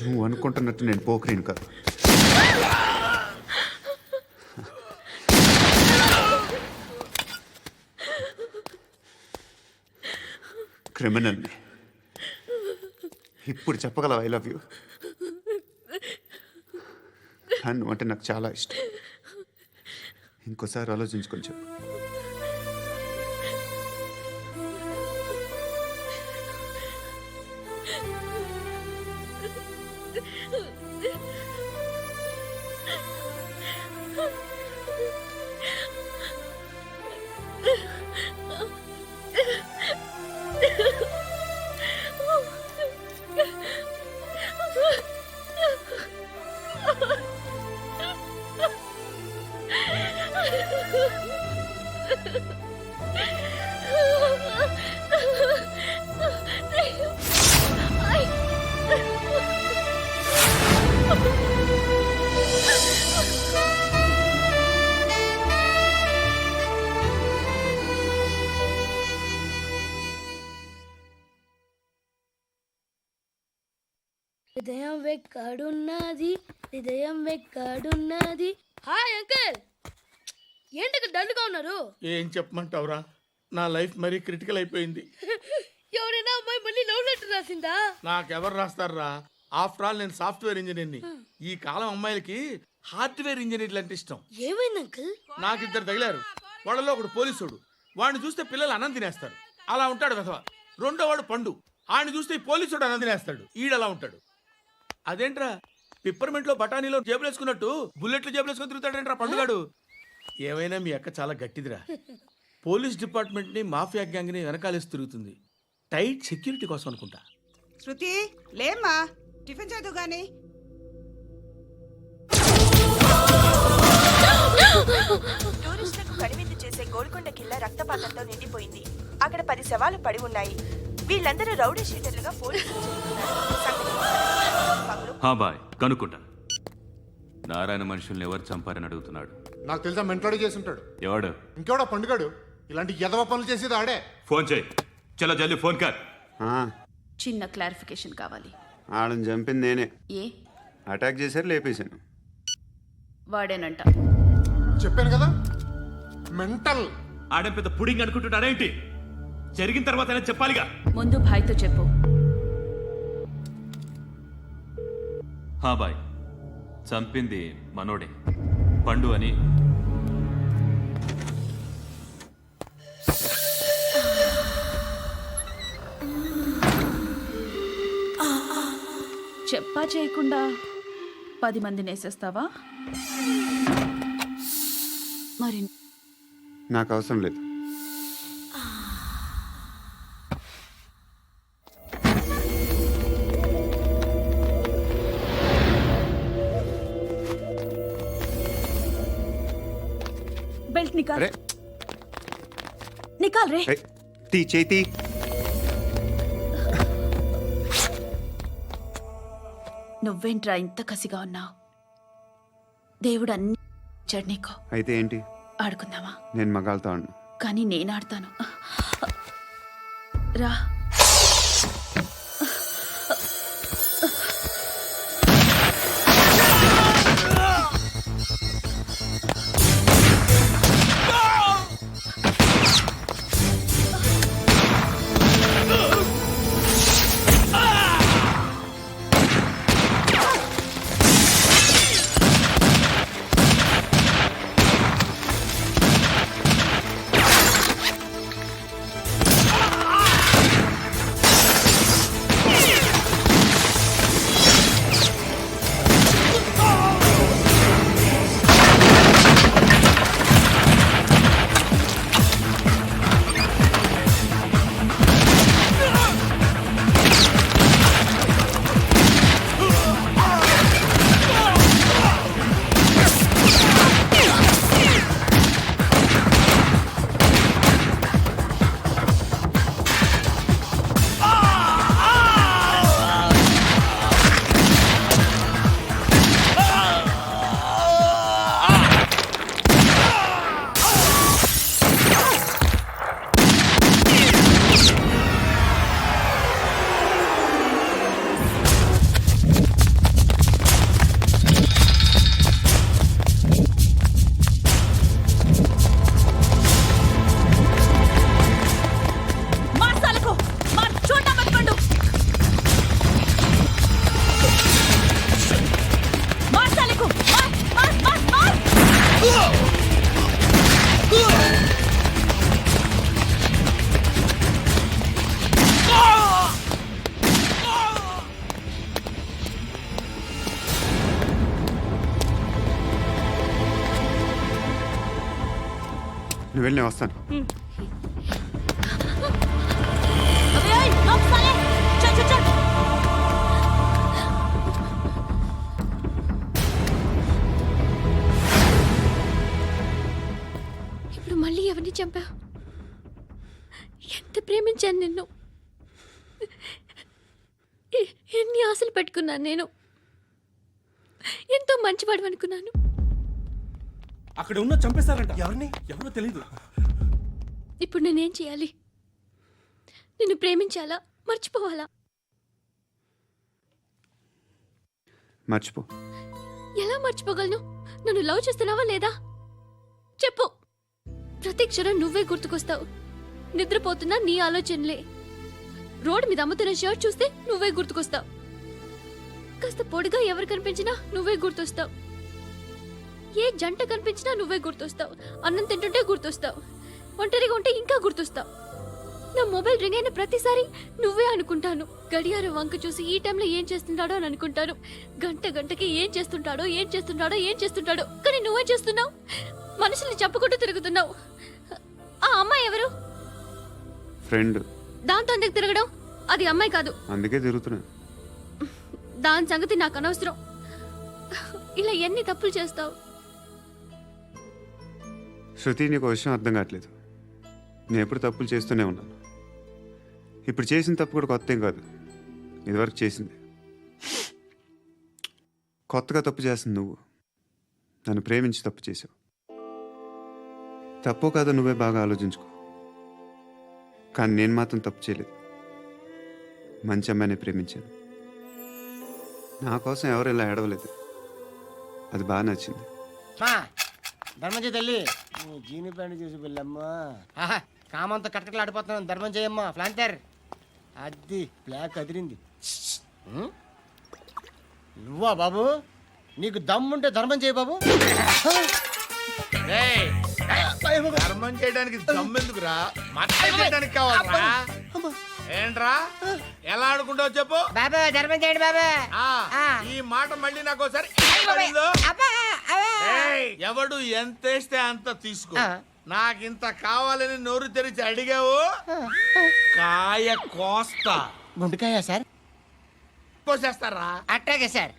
నువ్వు అనుకుంటున్నట్టు నేను పోకరీను కదా. క్రిమినల్ని. ఇప్పుడు చెప్పగలవు ఐ లవ్ యూ. నువ్వు అంటే నాకు చాలా ఇష్టం. ఇంకోసారి ఆలోచించుకొని చెప్పు. హృదయం వెక్కడున్నది, హృదయం వెక్కడున్నది. హాయ్ అంకుల్, ఏంటి డల్గా ఉన్నారు? ఏం చెప్పమంటావురా, నా లైఫ్ మరీ క్రిటికల్ అయిపోయింది. ఎవరైనా అమ్మాయి మళ్ళీ లవ్ లెటర్ రాసిందా? నాకెవరు రాస్తారా? ఆఫ్టర్ ఆల్ నేను సాఫ్ట్వేర్ ఇంజనీర్ని. ఈ కాలం అమ్మాయిలకి హార్డ్వేర్ ఇంజనీర్లు అంటే ఇష్టం. ఏమైంది అంకుల్? నాకు ఇద్దరు తగిలారు. వాళ్ళలో ఒకడు పోలీసుడు. వాడిని చూస్తే పిల్లలు అన్నం తినేస్తారు, అలా ఉంటాడు వెధవ. రెండో వాడు పండు. ఆయన చూస్తే ఈ పోలీసుడు అన్నం తినేస్తాడు, ఈడలా ఉంటాడు. అదేంట్రా, పిప్పర్మెంట్ లో బఠానీలో జేబులు వేసుకున్నట్టు బుల్లెట్లు జేబులు వేసుకుని తిరుగుతాడేంట్రా పండుగాడు. ఏమైనా మీ అక్క చాలా గట్టిదిరా. పోలీస్ డిపార్ట్మెంట్ ని మాఫియా గ్యాంగ్ ని వెనకాలేసి తిరుగుతుంది. టైట్ సెక్యూరిటీ కోసం అనుకుంటా. శృతి లేమ్మా, టిఫిన్ చేద్దు గాని. టూరిస్టులకు కనువిందు చేసే గోల్కొండ కిల్లా రక్తపాతంతో నిండిపోయింది. అక్కడ 10 శవాలు పడి ఉన్నాయి. వీళ్ళందరూ రౌడీ షీటర్లుగా పోలీసులు హా బాయ్, కనుక్కుంటా. నారాయణ మనుషుల్ని ఎవరు చంపారని అడుగుతున్నాడు. నాకు తెలుసా, మెంటలాడి చేసి ఉంటాడు. ఎవడు? ఇంకెవడా పండుగాడు. ఇలాంటి ఎదవ పనులు చేసేది ఆడే. ఫోన్ చేయి. చలో జల్దీ ఫోన్ కర్. చిన్న క్లారిఫికేషన్ కావాలి. ఆడని చంపింది నేనే. ఏ అటాక్ చేశారు, లేపేశాను. వాడేనంట. చెప్పాను కదా, మెంటల్. ఆడే పెద్ద పుడింగ్ అనుకుంటున్నాడేంటి? జరిగిన తర్వాత చెప్పాలిగా. ముందు భాయ్తో చెప్పు. హా బాయ్, చంపింది మనోడే, పండు అని. చెప్పా చేయకుండా 10 మందిని వేసేస్తావా? మరి నాకు అవసరం లేదు. बेल्ट निकाल। निकाल रे। ती चेती। నువ్వేంట్రా ఇంత కసిగా ఉన్నావు? దేవుడు అన్ని ఇచ్చాడు నీకు. అయితే ఏంటి? ఆడుకుందామా? నేను మగాళ్ళతో ఆడను. కానీ నేను ఆడతాను. రా. నువ్వు వెళ్ళి నేను వస్తాను. ఇప్పుడు మళ్ళీ ఎవరిని చంపా? ఎంత ప్రేమించాను నిన్ను, ఎన్ని ఆశలు పెట్టుకున్నాను నేను. ఎంతో మంచివాడు అనుకున్నాను. అక్కడ ఉన్న చంపేస్తారంట. ఎవరిని? ఎవరో తెలీదు. ఇప్పుడు నేనేం చేయాలి? నిన్ను ప్రేమించాలా, మర్చిపోవాలా? మర్చిపో. ఎలా మర్చిపోగలను? నన్ను లవ్ చేస్తున్నావా లేదా చెప్పు. ప్రతి క్షణం నువ్వే గుర్తుకొస్తావు. నిద్రపోతున్నా నీ ఆలోచనలే. రోడ్డు మీద అమ్ముతున్న షర్ట్ చూస్తే నువ్వే గుర్తుకొస్తావు. కాస్త పొడిగా ఎవరు కనిపించినా నువ్వే గుర్తొస్తావు. ఏ జంట కనిపించినా నువ్వే గుర్తొస్తావు. అన్నం తింటుంటే గుర్తొస్తావు. ఒంటరిగా ఉంటే ఇంకా గుర్తొస్తావు. నా మొబైల్ రింగ్ అయిన ప్రతిసారి నువ్వే అనుకుంటాను. గడియారం వంక చూసి ఈ టైంలో ఏం చేస్తుంటాడో అని అనుకుంటాను. గంట గంటకి ఏం చేస్తుంటాడో కానీ నువ్వే చేస్తున్నావు. మనుషుల్ని చెప్పుకుంటూ తిరుగుతున్నావు. ఆ అమ్మాయి ఎవరు? ఫ్రెండ్. దాంతో ఎందుకు తిరగడం? అది అమ్మాయి కాదు. అందుకే తిరుగుతున్నా. దాని సంగతి నాకు అనవసరం. ఇలా ఎన్ని తప్పులు చేస్తావు? శృతి, నీకు విషయం అర్థం కావట్లేదు. నేను ఎప్పుడు తప్పులు చేస్తూనే ఉన్నాను. ఇప్పుడు చేసిన తప్పు కూడా కొత్త ఏం కాదు. ఇదివరకు చేసింది. కొత్తగా తప్పు చేస్తుంది నువ్వు. నన్ను ప్రేమించి తప్పు చేసావు. తప్పో కాదో నువ్వే బాగా ఆలోచించుకో. కానీ నేను మాత్రం తప్పు చేయలేదు. మంచి అమ్మాయిని ప్రేమించాను. నా కోసం ఎవరు ఇలా ఏడవలేదు. అది బాగా నచ్చింది. ధర్మం తల్లి, జీని ప్యాంట్ చూసి వెళ్ళమ్మా. కామంతో కట్టకట్లాడిపోతున్నాను. ధర్మం చేయమ్మా. ఫ్లాంతర్ అది బ్లాక్ అదిరింది. నువ్వా బాబు? నీకు దమ్ముంటే ధర్మం చేయ బాబు. ధర్మం చేయడానికి దమ్మెందుకురా? చేయడానికి కావాలరా? ఏంట్రా ఎలా ఆడుకుంటావు చెప్పు. బాబా ధర్మం చేయండి బాబా. ఈ మాట మళ్ళీ నాకు ఒకసారి ఎవడు ఎంత వేస్తే అంత తీసుకో. నాకింత కావాలని నోరు తెరిచి అడిగావు, కాయ కోస్తా. గుండెకాయ సార్? కోసేస్తారా? అట్టాగే సార్.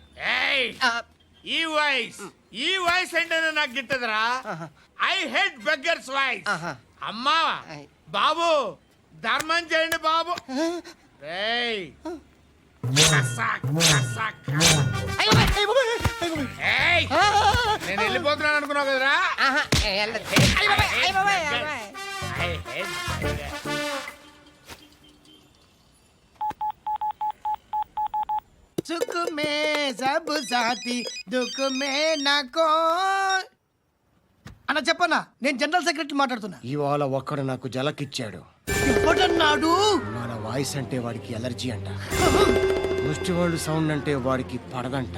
ఈ వాయిస్ అంటేనే నాకు గిట్టదురా. I hate beggars voice. అమ్మా బాబు ధర్మం చేయండి బాబు. ఏయ్! నేను వెళ్ళిపోతున్నాను అనుకున్నావు కదరా సుఖ మే సబ్ సాథీ దుఃఖ మే నాకో అన్న చెప్పన్నా, నేను జనరల్ సెక్రటరీ మాట్లాడుతున్నా. ఇవాళ ఒక్కడు నాకు జలకిచ్చాడు. ఎవడన్నాడు? మన వాయిస్ అంటే వాడికి ఎలర్జీ అంట, ముష్టి వాళ్ళు సౌండ్ అంటే వాడికి పడదంట.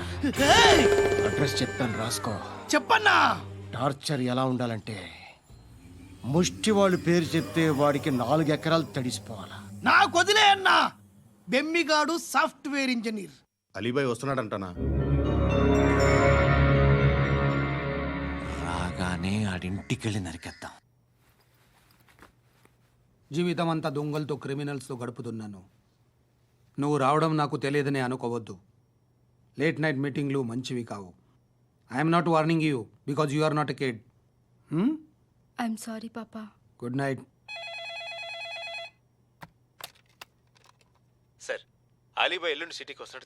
అడ్రస్ చెప్తాను, రాసుకో. చెప్పన్నా. టార్చర్ ఎలా ఉండాలంటే ముష్టి వాళ్ళు పేరు చెప్తే వాడికి 4 ఎకరాలు తడిసిపోవాలా. నాకు వదిలే అన్నా. బెమ్మిగాడు సాఫ్ట్వేర్ ఇంజనీర్. అలీబాయ్ వస్తున్నాడంటనా? రాగానే ఆడింటికెళ్ళి నరికేద్దాం. జీవితం అంతా దొంగలతో క్రిమినల్స్తో గడుపుతున్నాను. నువ్వు రావడం నాకు తెలియదని అనుకోవద్దు. లేట్ నైట్ మీటింగ్లు మంచివి కావు. I'm not warning you because you are not a kid. I'm sorry పాపా. Good night. సార్ అలీబాయ్ ఎల్లుండి సిటీకి వస్తాడు.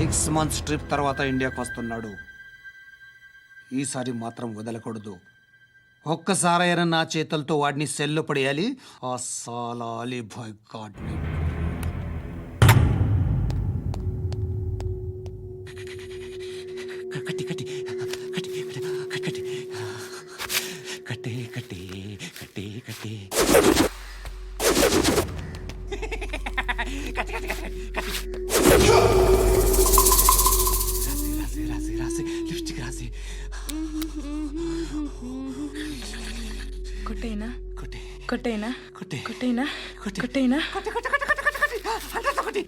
6 months ట్రిప్ తర్వాత ఇండియాకి వస్తున్నాడు. ఈసారి మాత్రం వదలకూడదు. ఒక్కసారైనా నా చేతులతో వాడిని సెల్లు పడేయాలి. ఆ సాలా అలీబాయ్ గాడ్ని. కట్టి కట్టి కట్టి కట్టి కట్టి కట్టి కట్టి కట్టి రాసి రాసి లిప్స్టిక్ రాసి కొట్టేనా కొట్టి కొట్టేనా కొట్టి కొట్టేనా కొట్టి కొట్టేనా కొట్టి కొట్టి కొట్టి కొట్టి కొట్టి అంతా కొట్టి.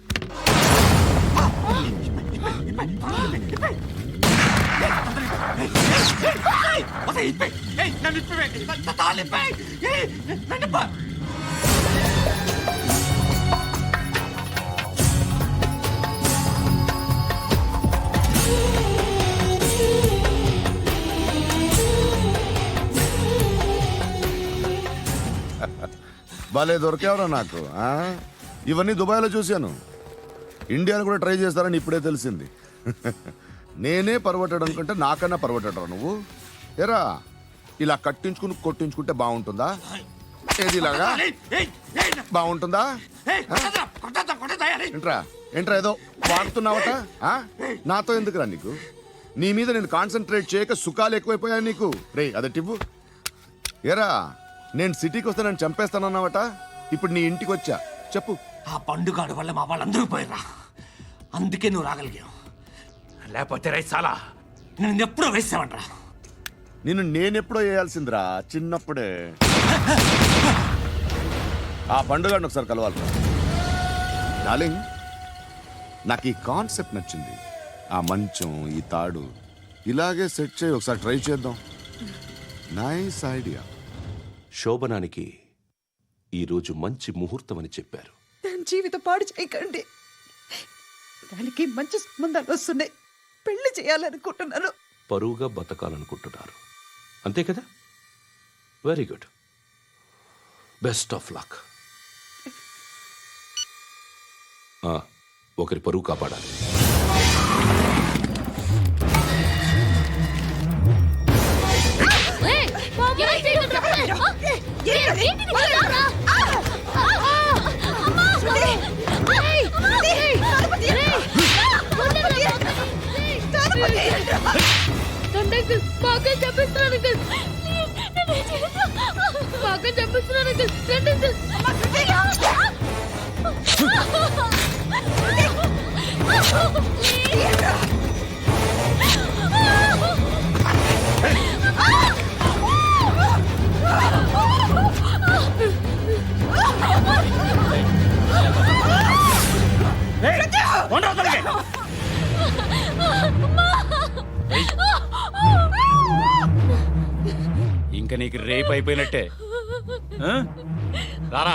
భలే దొరికేవరా నాకు. ఇవన్నీ దుబాయ్లో చూశాను. ఇండియాలో కూడా ట్రై చేస్తారని ఇప్పుడే తెలిసింది. నేనే పర్వటాడు అనుకుంటే నాకన్నా పర్వటాడు నువ్వు. ఎరా ఇలా కట్టించుకుని కొట్టించుకుంటే బాగుంటుందా? ఏది ఇలాగా బాగుంటుందా? ఏంట్రా ఏంట్రా ఏదో వాడుతున్నావట? నాతో ఎందుకురా నీకు? నీ మీద నేను కాన్సన్ట్రేట్ చేయక సుఖాలు ఎక్కువైపోయాయి నీకు. రే అదటివ్వు. ఎరా నేను సిటీకి వస్తే నన్ను చంపేస్తానన్నావట. ఇప్పుడు నీ ఇంటికి వచ్చా. చెప్పు. ఆ పండుగాడు వల్ల మా వాళ్ళందరూ పోయిరా. అందుకే నువ్వు రాగలిగావు. లేకపోతే రైసాలా నేను ఎప్పుడో వేసావంట్రా. నిన్ను నేనెప్పుడో వేయాల్సిందిరా, చిన్నప్పుడే. ఆ పండుగను ఒకసారి కలవాలి డార్లింగ్. నాకు ఈ కాన్సెప్ట్ నచ్చింది. ఆ మంచం, ఈ తాడు ఇలాగే సెట్ చేయి. ఒకసారి ట్రై చేద్దాం. Nice idea. శోభనానికి ఈరోజు మంచి ముహూర్తం అని చెప్పారు. దాని జీవితం పాడు చేయకండి. దానికి మంచి సంబంధాలు వస్తున్నాయి. పెళ్లి చేయాలనుకుంటున్నాను. పరువుగా బతకాలనుకుంటున్నారు అంతే కదా? Very good. Best of luck. ఒకరి పరువు కాపాడాలి. ఇంకా నీకు రేపు అయిపోయినట్టే. రారా.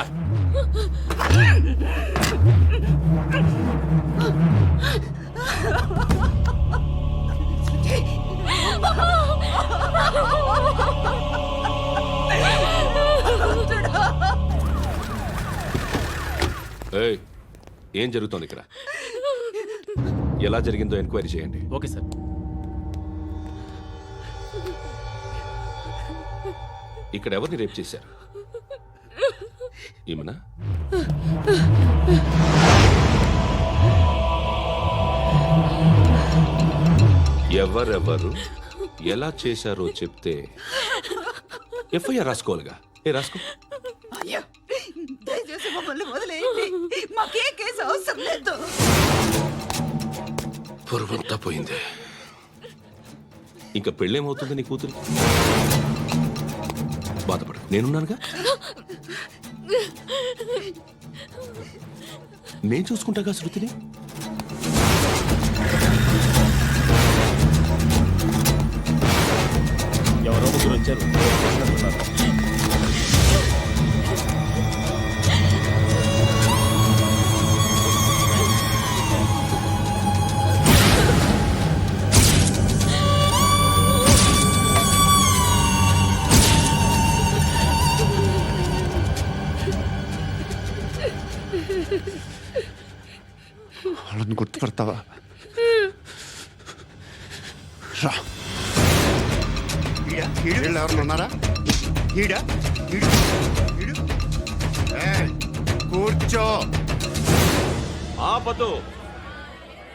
ఏయ్, ఏం జరుగుతోంది ఇక్కడ? ఎలా జరిగిందో ఎంక్వైరీ చేయండి. Okay sir. ఇక్కడ ఎవరిని రేప్ చేశారు? ఈమెనా? ఎవరెవరు ఎలా చేశారో చెప్తే ఎఫ్ఐఆర్ రాసుకోవాలిగా. రాసుకో. అయ్యో, దయచేసి మమ్మల్ని వదిలేయండి. మాకే కేసు అవసరం లేదు. పొరువంతా పోయింది. ఇంకా పెళ్ళేమవుతుంది నీ కూతురు? బాధపడు, నేనున్నానుగా. నేను చూసుకుంటాగా శృతిని. ఎవరో ముగ్గురు వచ్చారు. వాళ్ళని గుర్తుపడతావా? రా. వీళ్ళు ఎవరు ఉన్నారా? కూర్చో. ఆపద్దు,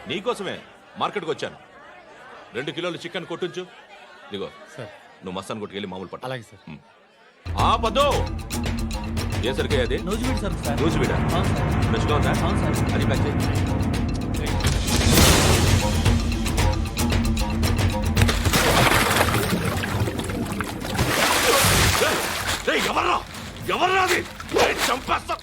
నీకోసమే మార్కెట్కి వచ్చాను. 2 కిలోలు చికెన్ కొట్టించు. ఇదిగో నువ్వు మస్తాన్ కొట్టుకెళ్ళి మామూలు పట్టు. అలాగే సార్. ఆపద్దు. ఏ సరికే అది? నూజివీడు సార్. నూజివీడా? ఫ్రెష్గా ఉందా? అది ప్యాక్ చేయి. ఎవర్రా ఎవర్రా అది? చంపేస్తా.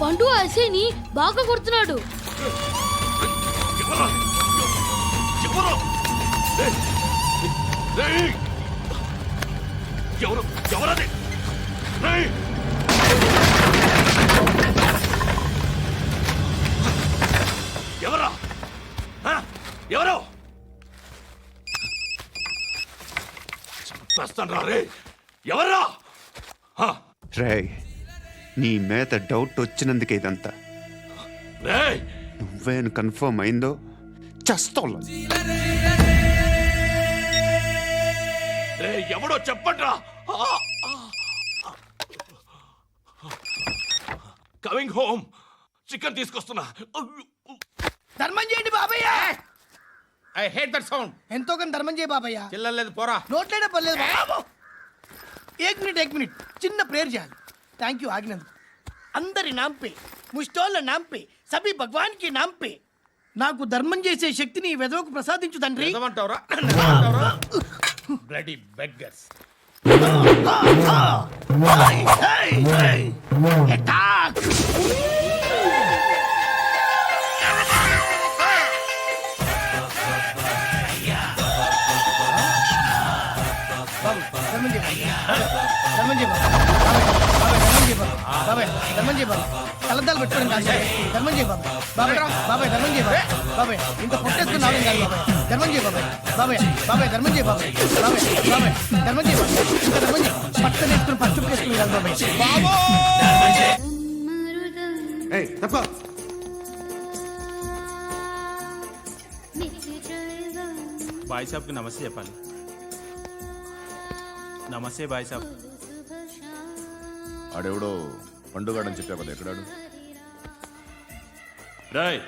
పండు ఐసేని బాగా కొడుతున్నాడు. ఎవరది? ఎవరా? ఎవరు? చంపేస్తాను రే. ఎవర్రా? రేయ్, నీ మీద డౌట్ వచ్చినందుకే ఇదంతా. రేయ్, నువ్వేను కన్ఫర్మ్ అయిందో చస్తావు. ఎవడో చెప్పండ్రా. Coming home. చికెన్ తీసుకొస్తున్నా. ధర్మం చేయండి బాబయ్య. I hate that sound. ఎంతో కొంత ధర్మం చేయ బాబయ్య. చిల్లలేదు పోరా. నోట్లేనే పర్లేదు బాబు. ఏక్ మినిట్ చిన్న ప్రేయర్ చేయాలి. థ్యాంక్ యూ ఆగినందుకు. అందరి నాంపే, ముష్టోళ్ళ నాంపే, సభి భగవాన్ కి నాంపే నాకు ధర్మం చేసే శక్తిని ఈ వెదవకు ప్రసాదించు తండ్రి. ఏమంటావురా? Bloody beggars. కలద్దాలు పెట్టుకోవడం కాదు ధర్మం చేయ బాబాయ్. బాబాయ్ ధర్మం చేయ బాబాయ్. ఇంత పొట్టేసుకున్నావు కాదు బాబాయ్. ధర్మం చేయ బాబాయ్. బాబాయ్ ధర్మం చేయ బాబాయ్. ధర్మం చేయ ఇంత ధర్మం చేయ. పట్టణ వేసుకుని పట్టు వేసుకుని కాదు బాబాయ్. తప్ప బాయ్ సాబ్కి నమస్తే చెప్పాలి. నమస్తే బాయ్ సాబ్. ఆడెవడో పండుగాడని చెప్పా కదా, ఎక్కడాడు? రాయ్,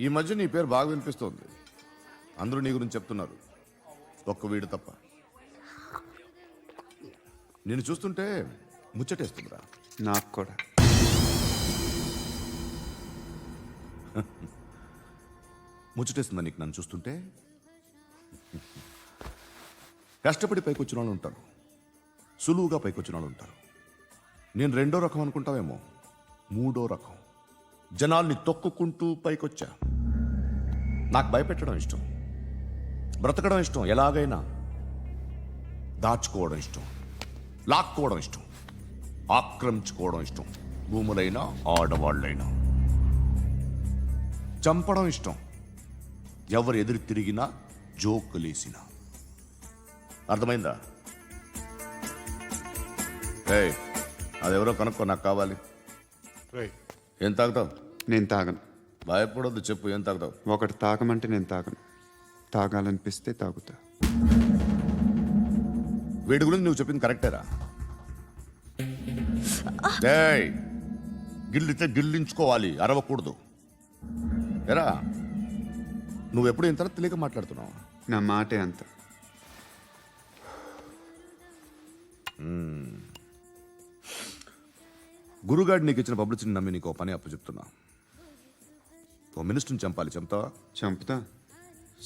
ఈ మధ్య నీ పేరు బాగా వినిపిస్తోంది. అందరూ నీ గురించి చెప్తున్నారు, ఒక్క వీడు తప్ప. నేను చూస్తుంటే ముచ్చటేస్తుందిరా. నాకు కూడా. ముచ్చటేస్తుందా నీకు నన్ను చూస్తుంటే? కష్టపడి పైకొచ్చిన వాళ్ళు ఉంటారు, సులువుగా పైకొచ్చిన వాళ్ళు ఉంటారు. నేను రెండో రకం అనుకుంటావేమో, మూడో రకం. జనాల్ని తొక్కుకుంటూ పైకొచ్చా. నాకు భయపెట్టడం ఇష్టం, బ్రతకడం ఇష్టం, ఎలాగైనా దాచుకోవడం ఇష్టం, లాక్కోవడం ఇష్టం, ఆక్రమించుకోవడం ఇష్టం. భూములైనా ఆడవాళ్ళైనా చంపడం ఇష్టం, ఎవరు ఎదురు తిరిగినా జోకులేసినా. అర్థమైందా? ఏయ్, అదెవరో కనుక్కో, నాకు కావాలి. ఏం తాగుతావు? నేను తాగను. భయపడొద్దు, చెప్పు ఏం తాగుతావు? ఒకటి తాగమంటే నేను తాగను. తాగాలనిపిస్తే తాగుతా. వీడి గురించి నువ్వు చెప్పింది కరెక్టేరా? ఏయ్, గిల్లితే గిల్లించుకోవాలి, అరవకూడదు. ఎరా, నువ్వెప్పుడు ఇంత తెలియక మాట్లాడుతున్నావు? నా మాటే అంత. గురుగాడు నీకు ఇచ్చిన పబ్లిసిటీని నమ్మి నీకు పని అప్పు చెప్తున్నా. ఓ మినిస్టర్ని చంపాలి, చంపుతావా? చంపుతా.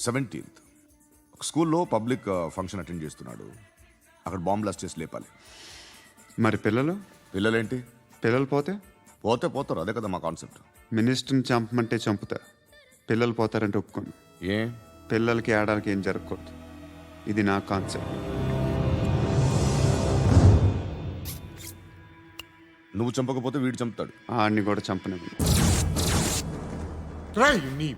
17th ఒక స్కూల్లో పబ్లిక్ ఫంక్షన్ అటెండ్ చేస్తున్నాడు. అక్కడ బాంబ్ బ్లాస్ట్ చేసి లేపాలి. మరి పిల్లలు? పిల్లలేంటి? పిల్లలు పోతే? పోతే పోతారు, అదే కదా మా కాన్సెప్ట్. మినిస్టర్ని చంపమంటే చంపుతా, పిల్లలు పోతారంటే ఒప్పుకోను. ఏ? పిల్లలకి ఆడాలకి ఏం జరగకూడదు. ఇది నా కాన్సెప్ట్. నువ్వు చంపకపోతే వీడు చంపుతాడు. ఆడిని కూడా చంపనివ్వను. నీ